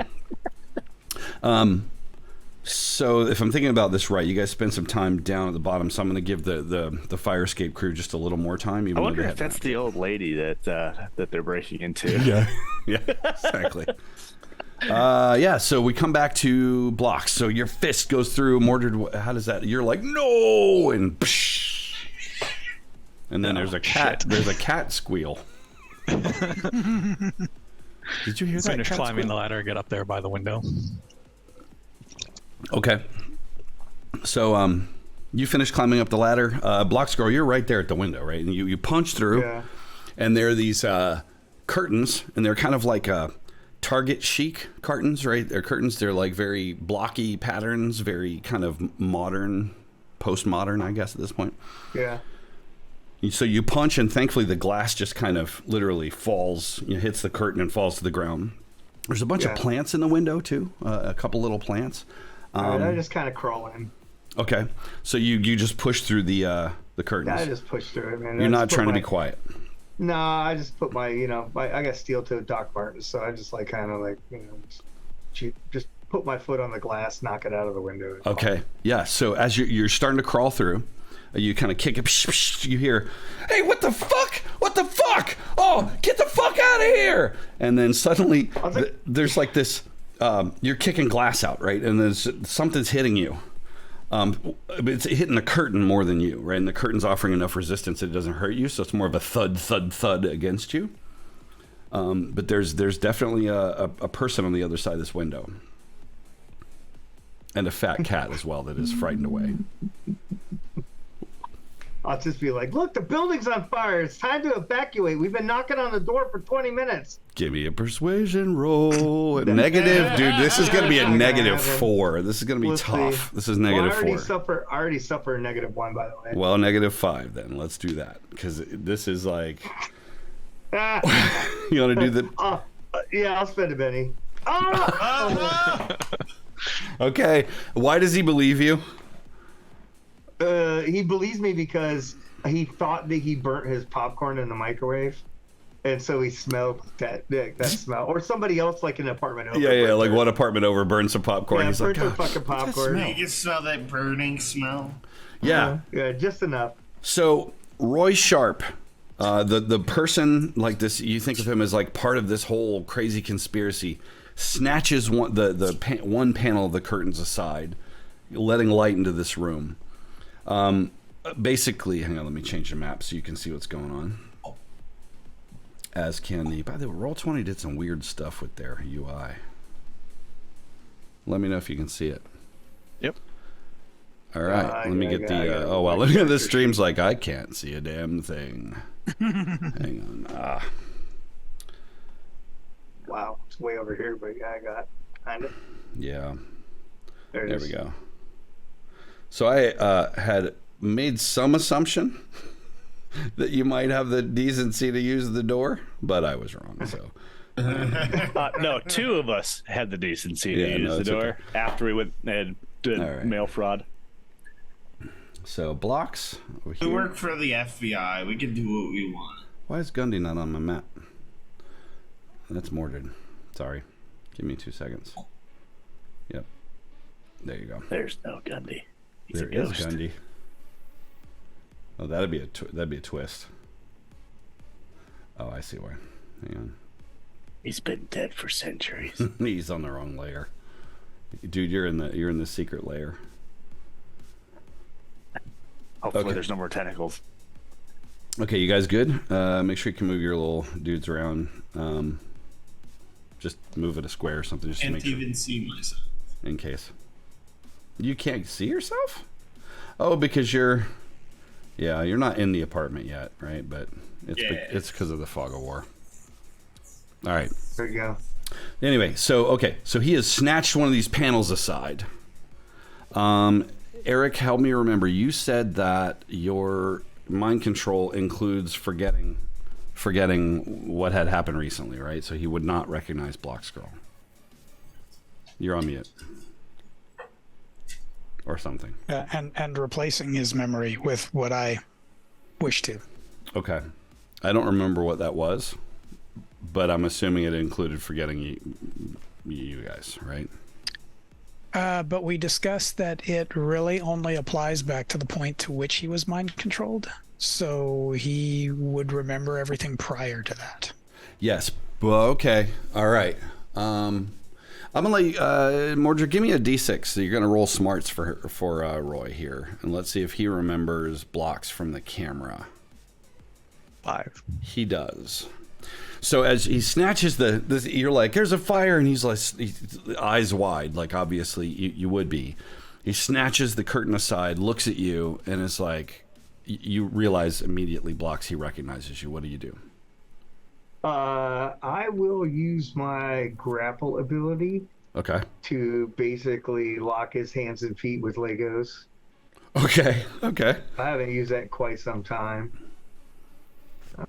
So if I'm thinking about this right, you guys spend some time down at the bottom. So I'm going to give the fire escape crew just a little more time. I wonder if that's the old lady that they're breaking into. Yeah. Yeah. Exactly. So we come back to blocks. So your fist goes through. Mordred, how does that? You're like, no, and psh, and then there's a cat. Shit. There's a cat squeal. Did you hear that? Finish cat climbing squeal? the ladder, get up there by the window. Okay. So you finish climbing up the ladder. Blocks girl, you're right there at the window, right? And you punch through, Yeah. and there are these curtains, and they're kind of like Target chic curtains, right? They're curtains. They're like very blocky patterns, very kind of modern, postmodern, I guess, at this point. Yeah. So you punch, and thankfully the glass just kind of literally falls, hits the curtain and falls to the ground. There's a bunch of plants in the window too, a couple little plants. I just kind of crawl in. Okay, so you just push through the curtains. Yeah, I just push through it, man. You're not trying to be quiet. No, I just put my, I got steel-toed Doc Martens, so I just like kind of like, just put my foot on the glass, knock it out of the window. Okay, yeah. So as you're starting to crawl through, you kind of kick it. Psh, psh, you hear, "Hey, what the fuck? What the fuck? Oh, get the fuck out of here!" And then suddenly there's like this. You're kicking glass out, right? And there's something's hitting you. It's hitting the curtain more than you, right? And the curtain's offering enough resistance that it doesn't hurt you, so it's more of a thud, thud, thud against you. But there's definitely a person on the other side of this window. And a fat cat as well that is frightened away. I'll just be like, "Look, the building's on fire. It's time to evacuate. We've been knocking on the door for 20 minutes." Give me a persuasion roll. Negative, dude. This is going to be a -4. This is going to be We'll tough. see. This is Well, I -4. already suffer a -1, by the way. Well, -5 then. Let's do that because this is like. You want to do the? Yeah, I'll spend a penny. Okay. Why does he believe you? He believes me because he thought that he burnt his popcorn in the microwave, and so he smelled that smell. Or somebody else, like in an apartment over. Yeah, like one apartment over burned some popcorn. Yeah, He's like, burnt some "God, fucking what's that popcorn." smell?" You can smell that burning smell. Yeah. Yeah, just enough. So Roy Sharp The person like this, you think of him as like part of this whole crazy conspiracy, snatches one panel of the curtains aside, letting light into this room. Basically, hang on, let me change the map so you can see what's going on. As can the... By the way, Roll20 did some weird stuff with their UI. Let me know if you can see it. Yep. All right, let me get the... oh, wow, look at this stream's like, I can't see a damn thing. Hang on. Wow, it's way over here, but yeah, I got kind of. Yeah. There we go. So I had made some assumption that you might have the decency to use the door, but I was wrong. So no, two of us had the decency to use the door after we went and did mail fraud. So blocks. Over We here. work for the FBI. We can do what we want. Why is Gundy not on my map? That's Mordred. Sorry. Give me 2 seconds. Yep. There you go. There's no Gundy. He's There a ghost. is Gundy. Oh, that'd be a twist. Oh, I see why. Hang on. He's been dead for centuries. He's on the wrong layer. Dude, you're in the secret layer. Hopefully there's no more tentacles. Okay, you guys good? Make sure you can move your little dudes around. Just move it a square or something just to Can't make sure. even see myself. In case. You can't see yourself? Oh, because you're not in the apartment yet, right? But it's because of the fog of war. All right. There you go. Anyway, so he has snatched one of these panels aside. Eric, help me remember. You said that your mind control includes forgetting what had happened recently, right? So he would not recognize Block Scroll. You're on mute. Or something. And replacing his memory with what I wish to. Okay. I don't remember what that was, but I'm assuming it included forgetting you guys, right? But we discussed that it really only applies back to the point to which he was mind controlled. So he would remember everything prior to that. Yes. Well, okay. All right. I'm gonna let you, Mordred, give me a D6. So you're gonna roll smarts for Roy here, and let's see if he remembers blocks from the camera. 5. He does. So as he snatches you're like, "There's a fire," and he's like, eyes wide, like obviously you would be. He snatches the curtain aside, looks at you, and is like, you realize immediately, Blocks, he recognizes you. What do you do? I will use my grapple ability. Okay. To basically lock his hands and feet with Legos. Okay. I haven't used that in quite some time.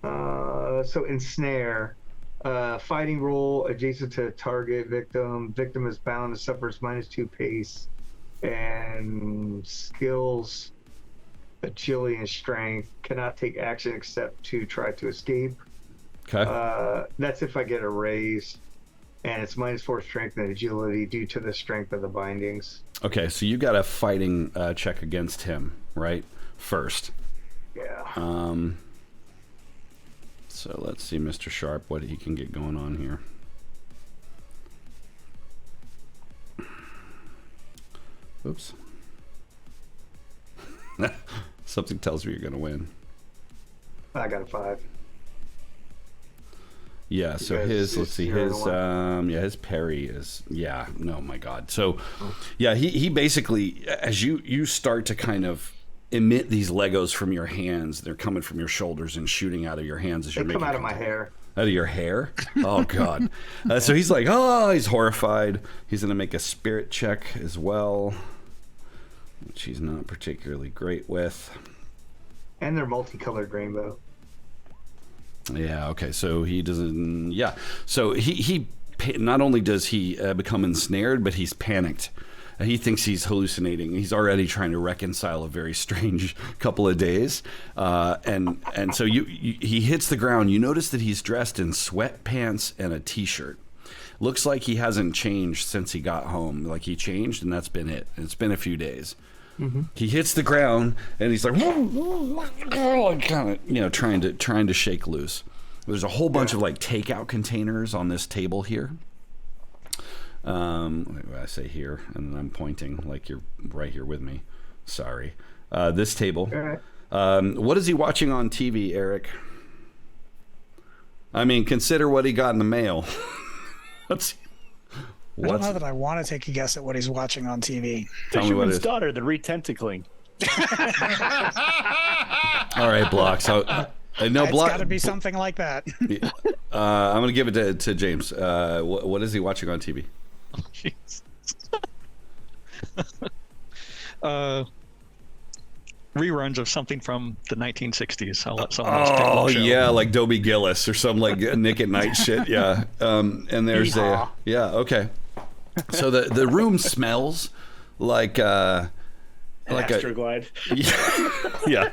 So ensnare. Fighting roll adjacent to target victim. Victim is bound and suffers -2 pace. And skills, agility and strength. Cannot take action except to try to escape. Okay. That's if I get a raise. And it's -4 strength and agility due to the strength of the bindings. Okay, so you got a fighting check against him, right? First. Yeah. So let's see, Mr. Sharp, what he can get going on here. Oops. Something tells me you're going to win. I got a 5. Yeah, so his, let's see, his parry is, no, my God. So, yeah, he basically, as you start to kind of emit these Legos from your hands, they're coming from your shoulders and shooting out of your hands as you're making come out of my hair. Out of your hair? Oh, God. So he's like, he's horrified. He's going to make a spirit check as well, which he's not particularly great with. And they're multicolored rainbow. Yeah, okay, so he doesn't, so he not only does he become ensnared, but he's panicked. He thinks he's hallucinating. He's already trying to reconcile a very strange couple of days. And so he hits the ground. You notice that he's dressed in sweatpants and a t-shirt. Looks like he hasn't changed since he got home. Like he changed and that's been it. It's been a few days. He hits the ground, and he's like, kind of, you know, trying to shake loose. There's a whole bunch of like takeout containers on this table here. I say here, and I'm pointing like you're right here with me. Sorry. This table. What is he watching on TV, Eric? I mean, consider what he got in the mail. I don't know that I want to take a guess at what he's watching on TV. Tell me what it is. Daughter, the retentacling. All right, Blocks. It's got to be something like that. I'm going to give it to James. What is he watching on TV? Reruns of something from the 1960s. I'll let someone else take the show. Yeah, like Dobie Gillis or some like Nick at Night shit. Yeah. And there's okay. So the room smells like Astroglide. Yeah.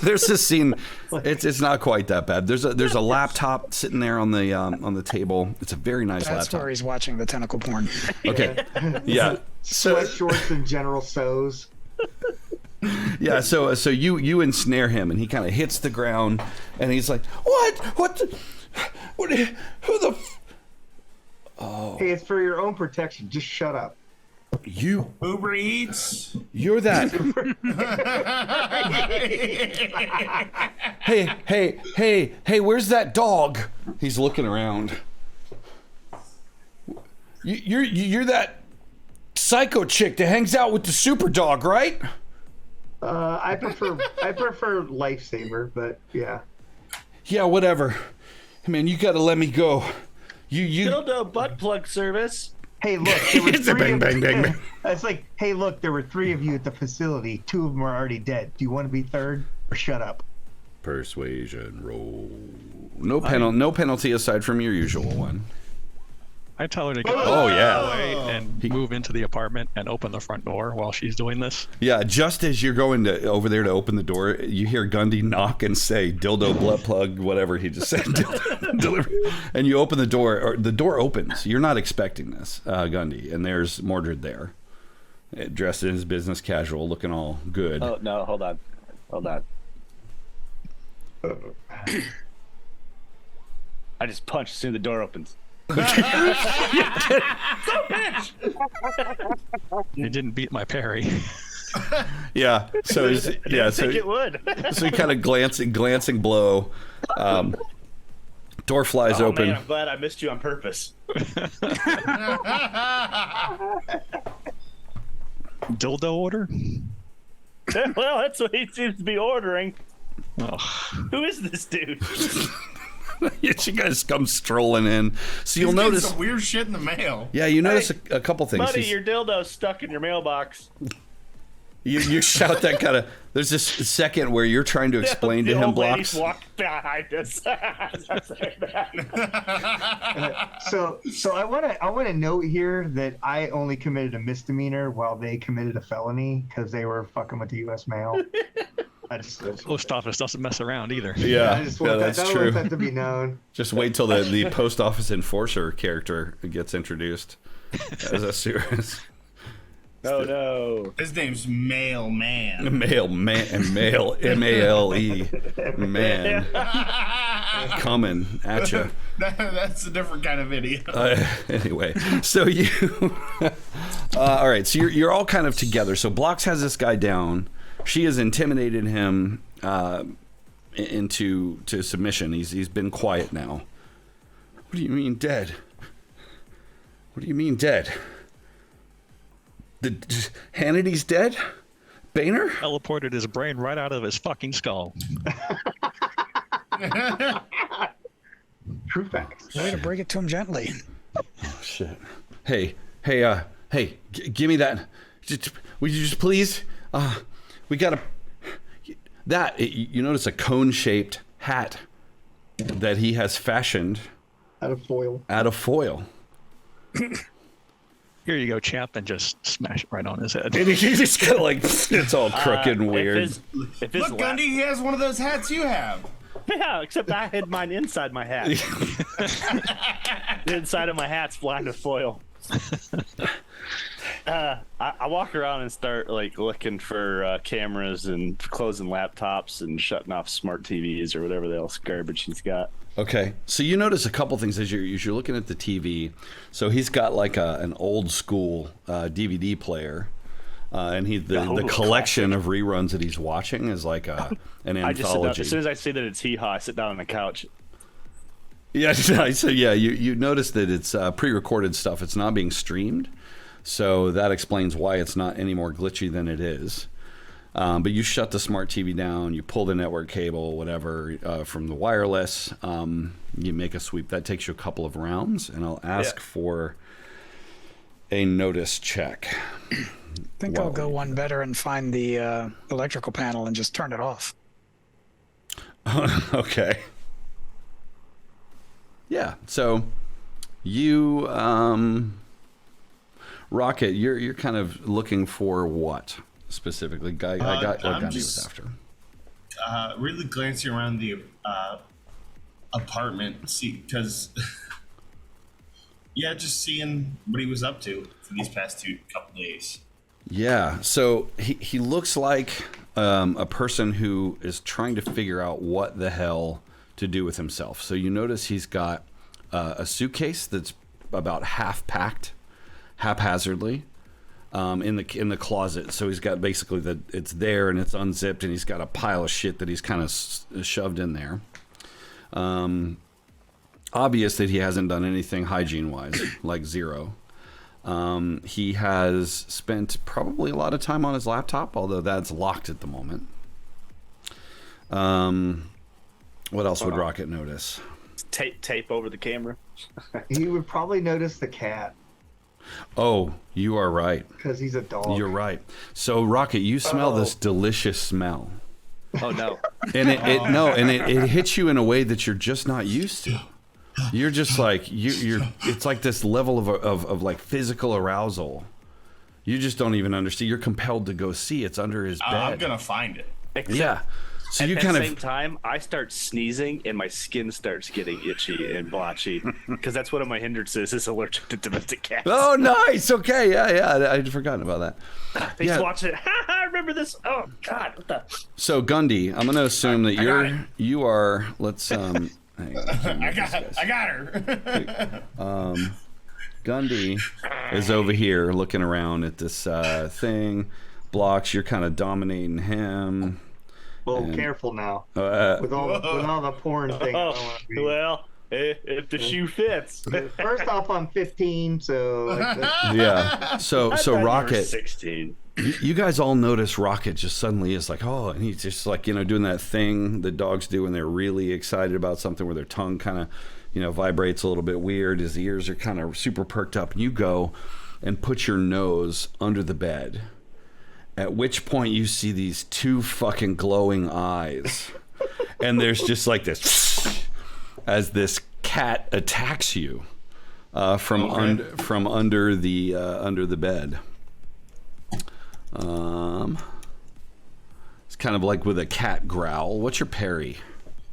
There's this scene. It's not quite that bad. There's a laptop sitting there on the table. It's a very nice laptop. That's where he's watching the tentacle porn. Okay. Yeah. Sweat shorts and General So's. Yeah. So you ensnare him, and he kind of hits the ground, and he's like, "What? Who the? Oh. Hey, it's for your own protection. Just shut up. You Uber Eats. You're that. Hey, where's that dog? He's looking around. You're that psycho chick that hangs out with the super dog, right? I prefer Lifesaver, but yeah. Yeah, whatever. Man, you gotta let me go. You Dildo butt plug service. Hey, look, there were It's a bang, bang, bang, bang. It's like, hey, look, there were 3 of you at the facility. 2 of them are already dead. Do you want to be third, or shut up? Persuasion roll. No penalty aside from your usual one. I tell her to get away and move into the apartment and open the front door while she's doing this. Yeah, just as you're going over there to open the door, you hear Gundy knock and say, "Dildo butt plug," whatever he just said. Delivery. And you open the door, or the door opens. You're not expecting this, Gundy, and there's Mordred there, dressed in his business casual, looking all good. Oh no! Hold on. I just punch as soon as the door opens. You didn't beat my parry. Yeah. So he's, yeah. So it would. So he kind of glancing blow. Door flies open. Man, I'm glad I missed you on purpose. Dildo order? Well, that's what he seems to be ordering. Oh. Who is this dude? She guys come strolling in. So you'll He's getting notice some weird shit in the mail. Yeah, you notice a couple things. Buddy, your dildo's stuck in your mailbox. You shout that kind of. There's this second where you're trying to explain to him, Blocks. Walked behind us. So I want to note here that I only committed a misdemeanor while they committed a felony because they were fucking with the U.S. mail. Post office doesn't mess around either. Yeah, I just want that's that true. want that to be known. Just wait till the post office enforcer character gets introduced as a serious. Oh no! His name's Mailman. Mailman, M-A-L-E, man, coming at you. That's a different kind of video. Anyway, so you, all right. So you're all kind of together. So Blocks has this guy down. She has intimidated him into submission. He's been quiet now. What do you mean dead? What do you mean dead? Hannity's dead? Boehner? Teleported his brain right out of his fucking skull. True facts. Way to break it to him gently. Oh shit! Hey! Give me that. Would you just please? We gotta. That you notice a cone-shaped hat that he has fashioned Out of foil. Here you go, champ, and just smash it right on his head. And he's just kind of like, it's all crooked and weird. Look, Gundy, he has one of those hats you have. Yeah, except I had mine inside my hat. The inside of my hat's lined with foil. I walk around and start like looking for cameras and closing laptops and shutting off smart TVs or whatever else garbage he's got. Okay, so you notice a couple things as you're looking at the TV. So he's got like an old school DVD player, and the collection of reruns that he's watching is like an anthology. As soon as I see that it's hee-haw, I sit down on the couch. Yeah, so you notice that it's pre-recorded stuff. It's not being streamed, so that explains why it's not any more glitchy than it is. But you shut the smart TV down, you pull the network cable, whatever, from the wireless. You make a sweep. That takes you a couple of rounds, and I'll ask for a notice check. I think I'll go one better and find the electrical panel and just turn it off. Okay. Yeah, so you, Rocket, you're kind of looking for what specifically? I got what Gandhi was after. Really glancing around the apartment, because just seeing what he was up to for these past couple days. Yeah, so he looks like a person who is trying to figure out what the hell to do with himself. So you notice he's got a suitcase that's about half packed, haphazardly, in the closet. So he's got basically it's there and it's unzipped, and he's got a pile of shit that he's kind of shoved in there. Obvious that he hasn't done anything hygiene wise, like zero. He has spent probably a lot of time on his laptop, although that's locked at the moment. What else would Rocket notice? Tape over the camera. He would probably notice the cat. Oh, you are right. Because he's a dog. You're right. So, Rocket, you smell this delicious smell. Oh no! And it hits you in a way that you're just not used to. You're just like you're. It's like this level of like physical arousal. You just don't even understand. You're compelled to go see. It's under his bed. I'm gonna find it. Yeah. So at you the kind same time, I start sneezing and my skin starts getting itchy and blotchy because that's one of my hindrances is allergic to domestic cats. Oh, nice. Okay, yeah. I'd forgotten about that. Thanks for watching it. I remember this. Oh God, what the? So Gundy, I'm going to assume that you are. Let's hang on, I got her. Gundy is over here looking around at this thing. Blocks. You're kind of dominating him. Well, careful now. With all the porn thing. Well, if the shoe fits. First off, I'm 15, so. Yeah. So Rocket. 16. You guys all notice Rocket just suddenly is like, oh, and he's just like, doing that thing that dogs do when they're really excited about something, where their tongue kind of, vibrates a little bit weird. His ears are kind of super perked up. And you go and put your nose under the bed. At which point you see these two fucking glowing eyes, and there's just like this as this cat attacks you from under the bed. It's kind of like with a cat growl. What's your parry?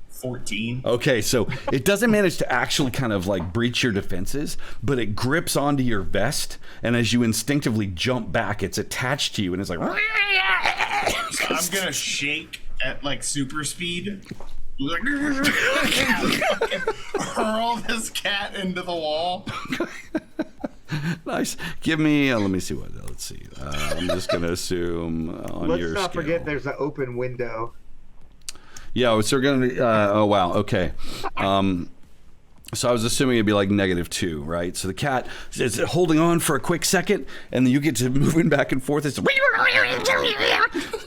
14. Okay, so it doesn't manage to actually kind of like breach your defenses, but it grips onto your vest, and as you instinctively jump back, it's attached to you, and it's like. So I'm gonna shake at like super speed, hurl this cat into the wall. Nice. Give me. Let me see what. Let's see. I'm just gonna assume on Let's your. Let's not scale. forget there's an open window. Yeah, so we're gonna be. Oh wow. Okay. So I was assuming it'd be like -2, right? So the cat is holding on for a quick second, and then you get to moving back and forth. It's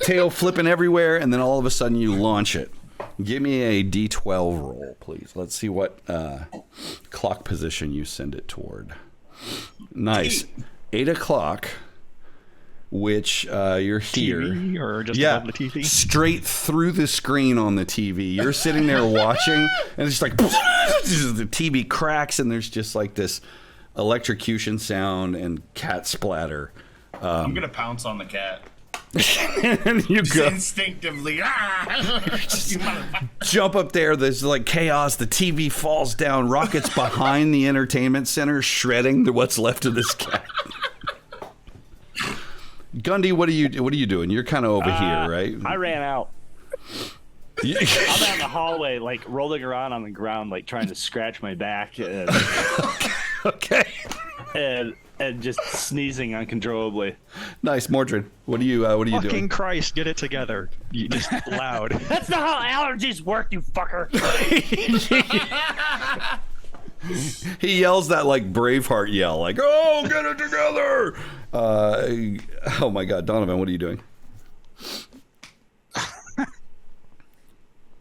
tail flipping everywhere, and then all of a sudden you launch it. Give me a D12 roll, please. Let's see what clock position you send it toward. Nice. 8 o'clock. Which you're here, TV or just above the TV? Straight through the screen on the TV. You're sitting there watching, and it's just like the TV cracks, and there's just like this electrocution sound and cat splatter. I'm gonna pounce on the cat. And you Just go instinctively. jump up there. There's like chaos. The TV falls down. Rocket's behind the entertainment center, shredding what's left of this cat. Gundy, what are you doing? You're kind of over here, right? I ran out. I'm out in the hallway, like rolling around on the ground, like trying to scratch my back. And, Okay. And just sneezing uncontrollably. Nice, Mordred. What are you doing? Fucking Christ, get it together. You just loud. That's not how allergies work, you fucker. He yells that like Braveheart yell, like, "Oh, get it together!" Oh my God, Donovan, what are you doing?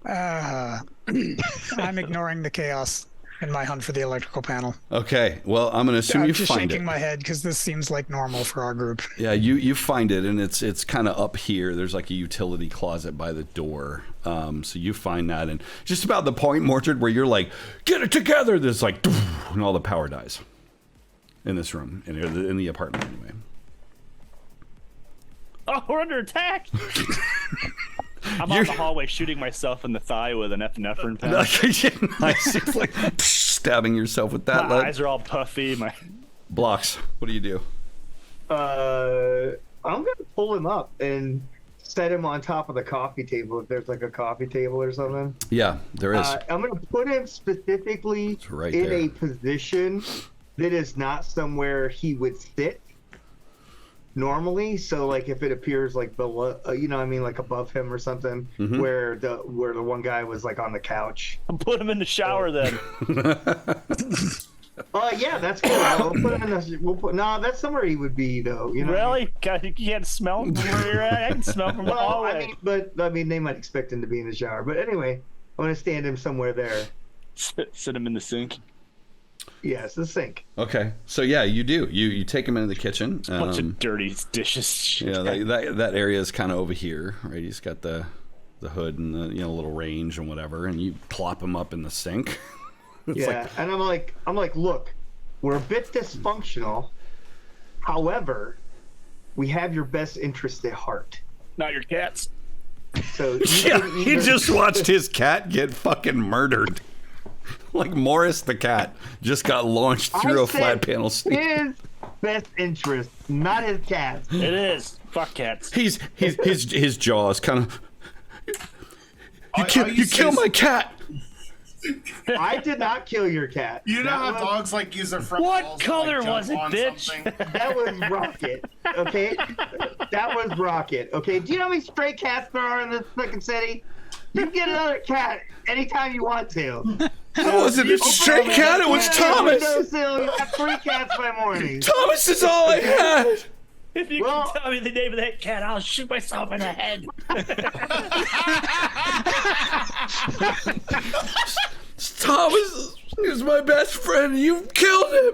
I'm ignoring the chaos in my hunt for the electrical panel. Okay, well, I'm going to assume I'm you just find shaking it. my head because this seems like normal for our group. Yeah, you find it, and it's kind of up here. There's like a utility closet by the door. So you find that, and just about the point, Mordred, where you're like, "Get it together!" There's like, and all the power dies in this room, in the apartment anyway. Oh, we're under attack. I'm out in the hallway shooting myself in the thigh with an epinephrine pen. Nice. It's like stabbing yourself with that. My eyes are all puffy. Blocks. What do you do? I'm gonna pull him up and set him on top of the coffee table if there's like a coffee table or something. Yeah, there is. I'm gonna put him specifically right in there. a position that is not somewhere he would sit normally. So like if it appears like below, like above him or something, where the one guy was like on the couch. I'll put him in the shower then. Yeah, that's good. We'll put him in no, that's somewhere he would be though. You know. Really? God, you can't smell him from where you're at? I can smell from the hallway. I mean, they might expect him to be in the shower. But anyway, I'm gonna stand him somewhere there. Sit him in the sink. Yes, the sink. Okay, so yeah, you do. You take him into the kitchen. Bunch of dirty dishes. Yeah, that area is kind of over here, right? He's got the hood and the little range and whatever, and you plop him up in the sink. And I'm like, look, we're a bit dysfunctional. However, we have your best interest at heart. Not your cat's. So he just watched his cat get fucking murdered. Like Morris the cat just got launched through a flat panel seat. His best interest, not his cat. It is. Fuck cats. His jaws kind of. You kill my cat. I did not kill your cat. You know how dogs like use their front What paws color to, like, was it, jump on bitch? something? That was Rocket. Okay, that was Rocket. Okay, do you know how many stray cats there are in this fucking city? You can get another cat anytime you want to. That wasn't a stray cat. It was Thomas. You got 3 cats by morning. Thomas is all I had. If you can tell me the name of that cat, I'll shoot myself in the head. Thomas is my best friend. You killed him.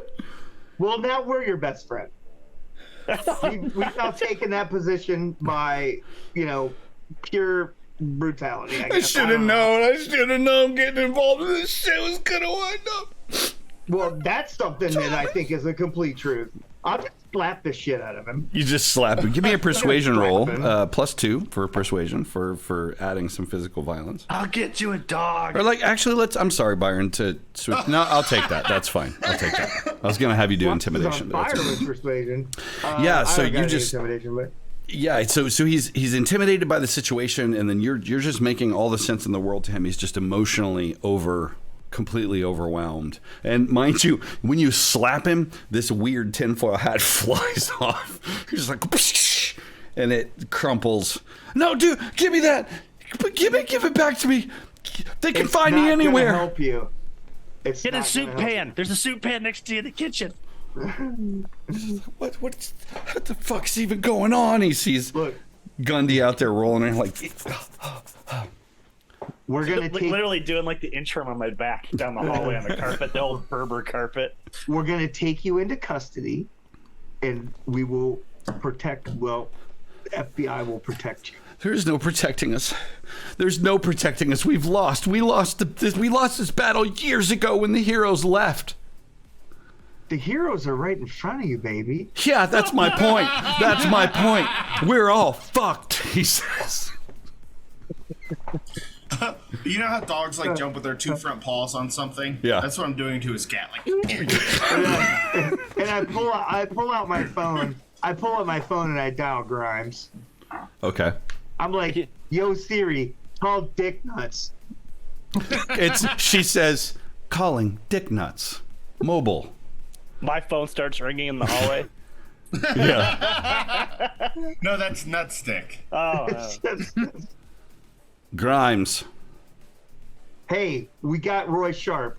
Well, now we're your best friend. We've now taken that position by, pure brutality. I should have known. I should have known getting involved in this shit was gonna wind up. Well, that's something that I think is a complete truth. I'll just slap the shit out of him. You just slap him. Give me a persuasion roll. +2 for persuasion for adding some physical violence. I'll get you a dog. Or I'm sorry, Byron, to switch. No, I'll take that. That's fine. I'll take that. I was going to have you do intimidation. Fire with persuasion. Yeah, so you just... Intimidation, but... Yeah, so he's intimidated by the situation, and then you're just making all the sense in the world to him. He's just emotionally completely overwhelmed. And mind you, when you slap him, this weird tinfoil hat flies off. He's just like, and it crumples. No, dude, give me that. Give it back to me. They can find me anywhere. Help you. Get a soup pan. There's a soup pan next to you in the kitchen. What the fuck's even going on? He sees Gundy out there rolling and like. We're gonna literally doing like the interim on my back down the hallway on the carpet, the old Berber carpet. We're gonna take you into custody, and we will protect. Well, the FBI will protect you. There's no protecting us. There's no protecting us. We've lost. We lost this battle years ago when the heroes left. The heroes are right in front of you, baby. Yeah, that's my point. That's my point. We're all fucked, he says. You know how dogs like jump with their 2 front paws on something? Yeah. That's what I'm doing to his cat. Like, And I pull out my phone. I pull out my phone and I dial Grimes. Okay. I'm like, yo Siri, call Dick Nuts. She says, calling Dick Nuts. Mobile. My phone starts ringing in the hallway. Yeah. no, that's Nutstick. Oh, Grimes. Hey, we got Roy Sharp.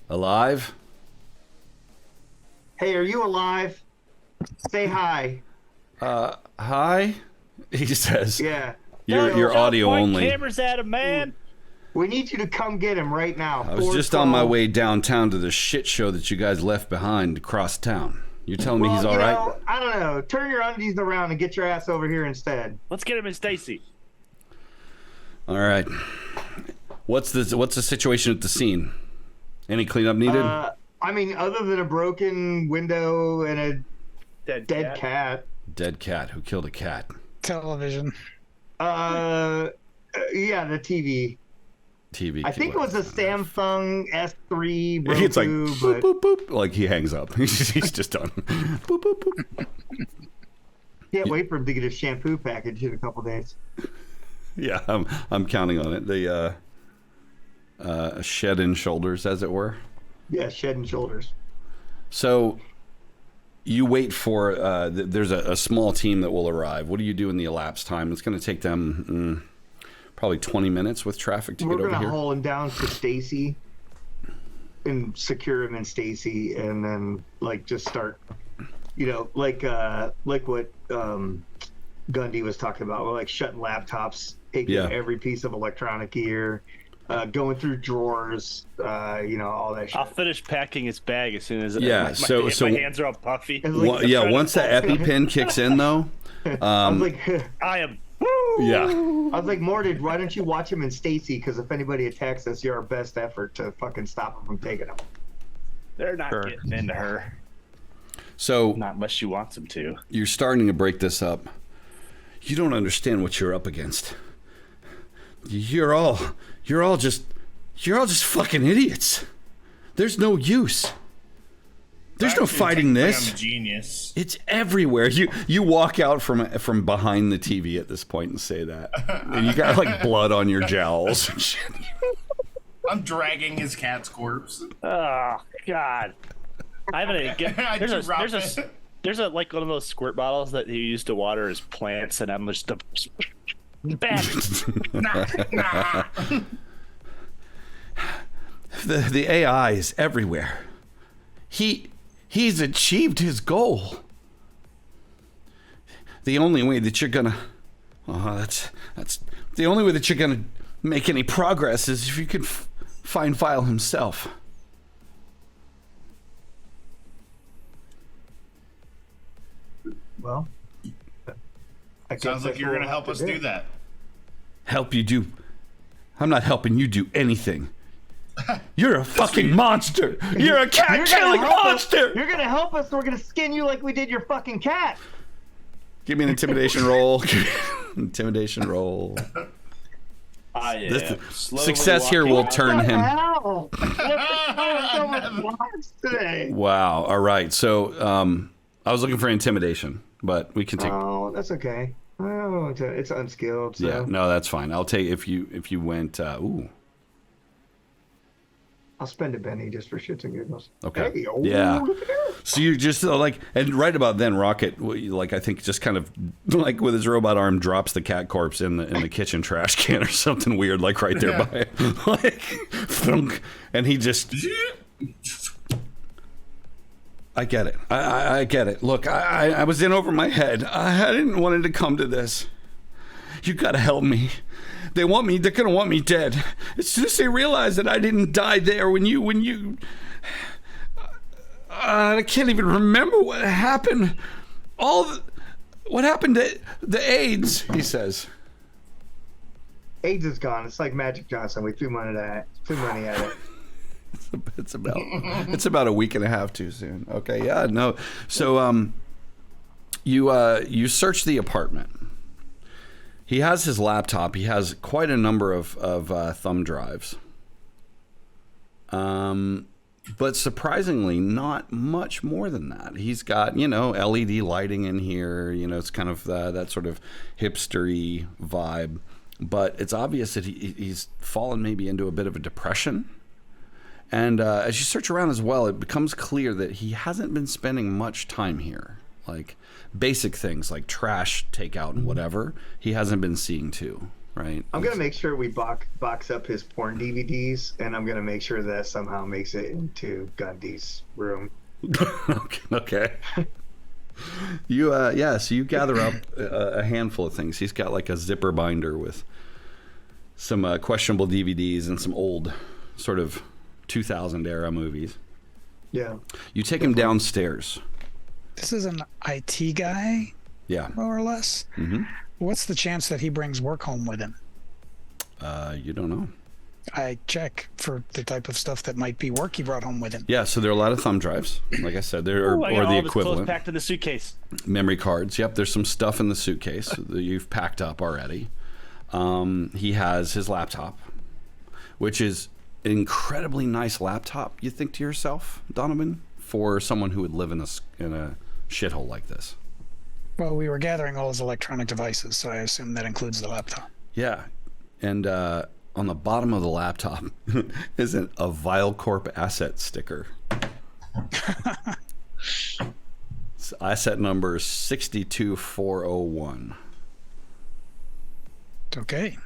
Alive? Hey, are you alive? Say hi. Hi? He says. Yeah. Your audio point only. Cameras at him, man. We need you to come get him right now. I was just on my way downtown to the shit show that you guys left behind across town. You're telling me he's all right? I don't know. Turn your undies around and get your ass over here instead. Let's get him in Stacy. All right. What's the situation at the scene? Any cleanup needed? I mean, other than a broken window and a dead cat. Dead cat. Who killed a cat? Television. Yeah, the TV. TV. I think it was a Samsung S3 Roku, It's like boop, boop, boop. Like he hangs up. He's just done. Boop, boop, boop. Can't wait for him to get his shampoo package in a couple days. Yeah, I'm counting on it. The shed and shoulders, as it were. Yeah, shed and shoulders. So you wait for there's a small team that will arrive. What do you do in the elapsed time? It's going to take them probably 20 minutes with traffic to get over here. We're going to haul him down to Stacy and secure him in Stacy, and then just start, like what Gundy was talking about. We're shutting laptops, taking every piece of electronic gear, going through drawers, all that shit. I'll finish packing his bag as soon as so my hands are all puffy. Once the EpiPen kicks in, though, I was like, I am. yeah. I was like, Mordred, why don't you watch him in Stacy? Because if anybody attacks us, you're our best effort to fucking stop them from taking them. They're not getting into her. So not unless she wants them to. You're starting to break this up. You don't understand what you're up against. You're all just fucking idiots. There's no use. There's no fighting this. I'm a genius. It's everywhere. You walk out from behind the TV at this point and say that, and you got blood on your jowls. I'm dragging his cat's corpse. Oh God! I haven't. There's a one of those squirt bottles that you use to water his plants, and I'm just bad. Nah. The AI is everywhere. He's achieved his goal. The only way that you're gonna that's the only way that you're gonna make any progress is if you can find VILE himself. Well, sounds like you're gonna help us do that. Help you do? I'm not helping you do anything. You're a fucking monster. You're a cat-killing monster. You're gonna help us, or we're gonna skin you like we did your fucking cat. Give me an intimidation roll. Intimidation roll. Success here will turn him. Wow. All right. So I was looking for intimidation, but we can take. Oh, that's okay. Oh, it's unskilled. So. Yeah. No, that's fine. I'll take if you went. Ooh. I'll spend a Benny just for shits and giggles. Okay. Hey, yeah. So you're just and right about then, Rocket, I think just kind of with his robot arm drops the cat corpse in the kitchen trash can or something weird, right there by it. And he just. I get it. I get it. Look, I was in over my head. I didn't want it to come to this. You gotta help me. They're gonna want me dead. As soon as they realize that I didn't die there when you I can't even remember what happened. What happened to the AIDS, he says. AIDS is gone. It's like Magic Johnson. We threw money at it. It's about a week and a half too soon. Okay, yeah, no. So you search the apartment. He has his laptop. He has quite a number of thumb drives. But surprisingly, not much more than that. He's got, LED lighting in here. It's kind of that sort of hipstery vibe. But it's obvious that he's fallen maybe into a bit of a depression. And as you search around as well, it becomes clear that he hasn't been spending much time here. Like basic things like trash takeout and whatever, he hasn't been seeing to. Right. I'm going to make sure we box up his porn DVDs, and I'm going to make sure that somehow makes it into Gundy's room. Okay. So you gather up a handful of things. He's got like a zipper binder with some questionable DVDs and some old sort of 2000 era movies. Yeah. You take him downstairs. This is an IT guy? Yeah. More or less? Mm-hmm. What's the chance that he brings work home with him? You don't know. I check for the type of stuff that might be work he brought home with him. Yeah, so there are a lot of thumb drives. Like I said, or the equivalent. Packed in the suitcase. Memory cards. Yep, there's some stuff in the suitcase that you've packed up already. He has his laptop, which is an incredibly nice laptop. You think to yourself, Donovan, for someone who would live in a shithole like this. Well, we were gathering all his electronic devices, so I assume that includes the laptop. Yeah, and on the bottom of the laptop is a VILE Corp asset sticker. It's asset number 62401. Okay.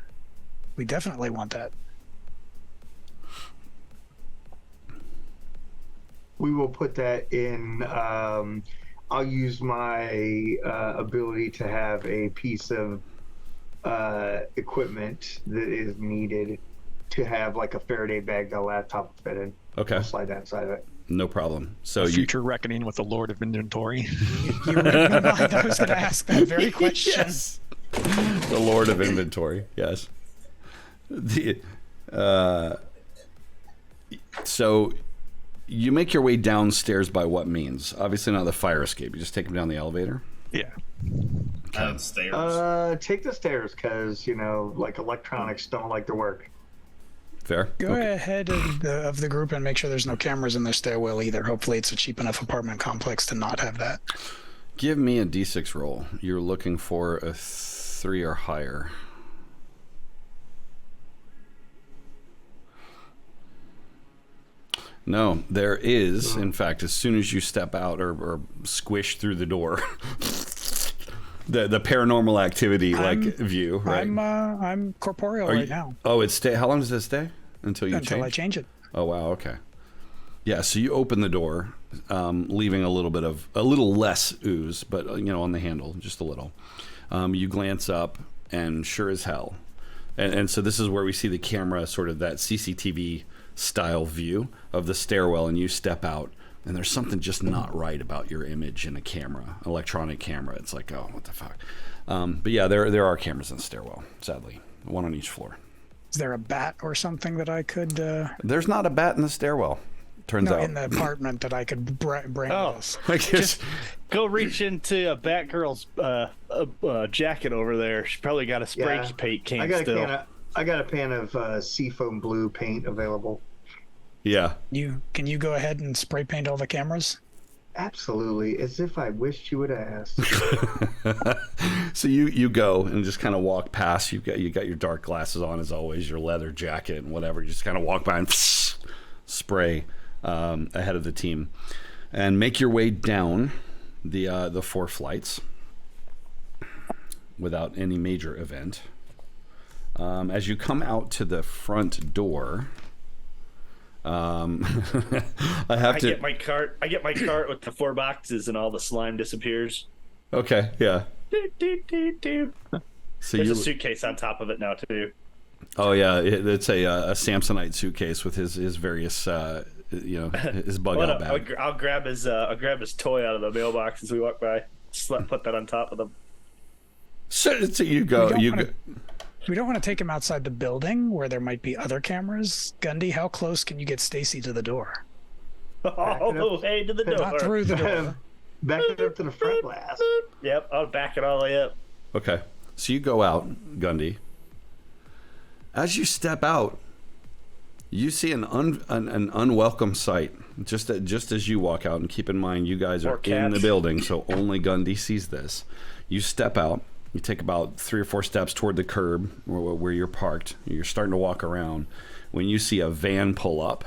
We definitely want that. We will put that in. I'll use my ability to have a piece of equipment that is needed to have like a Faraday bag that a laptop will fit in. Okay. I'll slide that inside of it. No problem. So a future reckoning with the Lord of Inventory. You read my mind. I was going to ask that very question. Yes. The Lord of Inventory. Yes. So you make your way downstairs by what means? Obviously not the fire escape. You just take him down the elevator? Yeah. Downstairs. Take the stairs because, like electronics don't like to work. Fair? Go ahead of the group and make sure there's no cameras in the stairwell either. Hopefully it's a cheap enough apartment complex to not have that. Give me a D6 roll. You're looking for a 3 or higher. No, there is, in fact, as soon as you step out or squish through the door, the paranormal activity view, right? I'm corporeal right now. Oh, how long does it stay? Until I change it. Oh, wow, okay. Yeah, so you open the door, leaving a little less ooze, but on the handle, just a little. You glance up, and sure as hell. And so this is where we see the camera, sort of that CCTV style view of the stairwell, and you step out, and there's something just not right about your image in a camera, electronic camera. It's like, oh, what the fuck? But yeah, there are cameras in the stairwell, sadly, one on each floor. Is there a bat or something that I could... There's not a bat in the stairwell, turns out. in the apartment that I could bring us. Just go reach into a Batgirl's jacket over there. She probably got a spray paint can still. I got a pan of seafoam blue paint available. Yeah. Can you go ahead and spray paint all the cameras? Absolutely, as if I wished you would ask. So you go and just kind of walk past. You got your dark glasses on as always, your leather jacket and whatever. You just kind of walk by and spray ahead of the team, and make your way down the 4 flights without any major event. As you come out to the front door, I get my cart with the 4 boxes, and all the slime disappears. Okay, yeah. So there's a suitcase on top of it now too. Oh yeah, it's a Samsonite suitcase with his various his bug out bag. I'll grab his toy out of the mailbox as we walk by. Put that on top of them. So you go. We don't want to take him outside the building where there might be other cameras. Gundy, how close can you get Stacy to the door? Oh, hey, to the door. Not through the door. Back it up to the front glass. Yep, I'll back it all the way up. Okay. So you go out, Gundy. As you step out, you see an unwelcome sight. Just as you walk out, and keep in mind, you guys are in the building, so only Gundy sees this. You step out. You take about 3 or 4 steps toward the curb where you're parked. You're starting to walk around when you see a van pull up.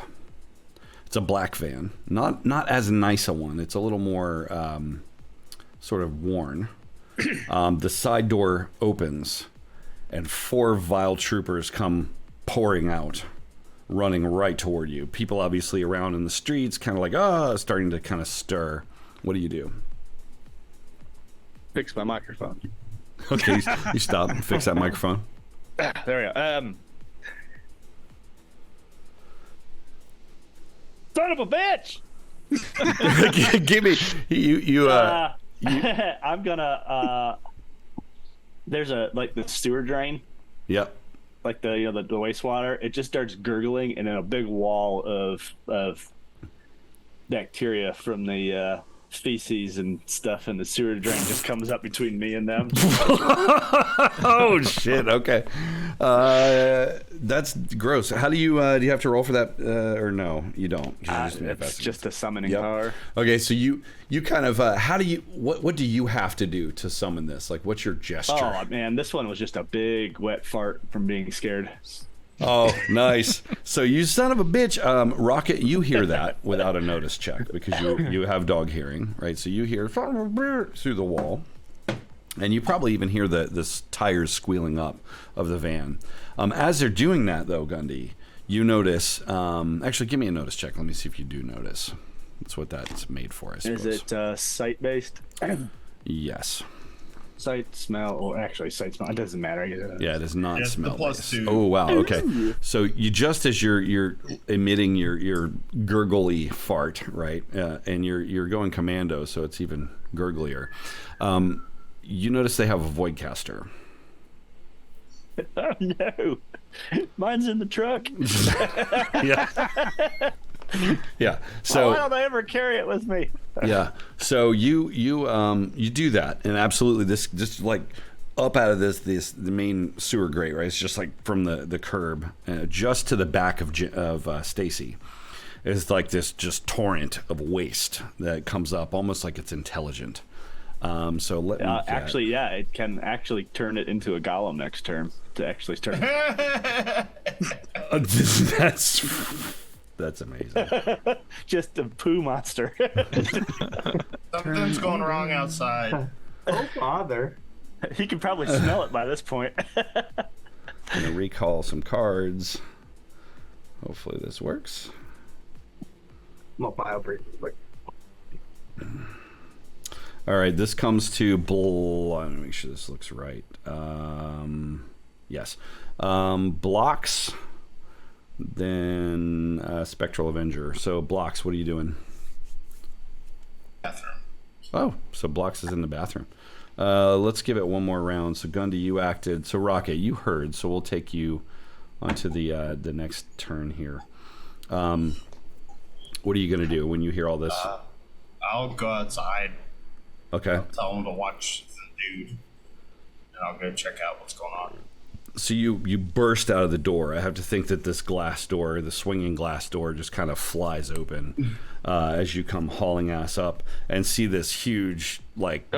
It's a black van, not as nice a one. It's a little more sort of worn. The side door opens, and 4 VILE troopers come pouring out, running right toward you. People obviously around in the streets, kind of like, starting to kind of stir. What do you do? Fix my microphone. Okay, you stop and fix that microphone. There we go. Son of a bitch! Give me you. I'm gonna. There's the sewer drain. Yep. Like the wastewater. It just starts gurgling, and then a big wall of bacteria from the feces and stuff in the sewer drain just comes up between me and them. Oh shit! Okay, that's gross. How do you have to roll for that, or no? You don't. It's just a summoning power. Okay, so you kind of how do you what do you have to do to summon this? Like, what's your gesture? Oh man, this one was just a big wet fart from being scared. Oh, nice. So you son of a bitch, Rocket, you hear that without a notice check because you have dog hearing, right? So you hear through the wall, and you probably even hear the tires squealing up of the van. As they're doing that, though, Gundy, you notice. Actually, give me a notice check. Let me see if you do notice. That's what that's made for, I suppose. Is it sight-based? Yes. Sight, smell, or actually sight, smell. It doesn't matter. Yeah, it is not Yes, smell. the +2. Oh wow. Okay. So you just as you're emitting your gurgly fart, right, and you're going commando, so it's even gurglier. You notice they have a void caster. Oh no, mine's in the truck. Yeah. Yeah. So why don't I ever carry it with me? Yeah. So you do that, and absolutely this just like up out of the main sewer grate, right? It's just like from the curb, just to the back of Stacy, is like this just torrent of waste that comes up, almost like it's intelligent. So let me actually, yeah, it can actually turn it into a golem next term to actually start. That's amazing. Just a poo monster. Something's going wrong outside. Oh, bother. He can probably smell it by this point. I'm gonna recall some cards. Hopefully this works. Mobile break. All right, this comes to let me make sure this looks right. Yes. Blocks. Then Spectral Avenger. So Blocks, what are you doing? Bathroom. Oh, so Blocks is in the bathroom. Let's give it one more round. So Gundy, you acted. So Rocket, you heard. So we'll take you onto the next turn here. What are you gonna do when you hear all this? I'll go outside. Okay. Tell him to watch the dude, and I'll go check out what's going on. So you burst out of the door. I have to think that this glass door, the swinging glass door, just kind of flies open as you come hauling ass up and see this huge, like,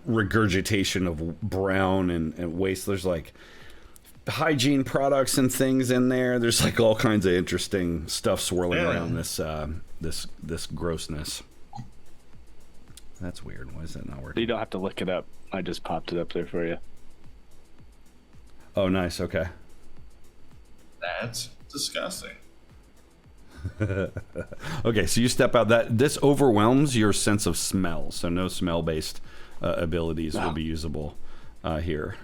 regurgitation of brown and waste. There's like hygiene products and things in there. There's like all kinds of interesting stuff swirling around this grossness. That's weird. Why is that not working? You don't have to look it up. I just popped it up there for you. Oh, nice. Okay. That's disgusting. Okay, so you step out. This overwhelms your sense of smell, so no smell-based abilities will be usable here.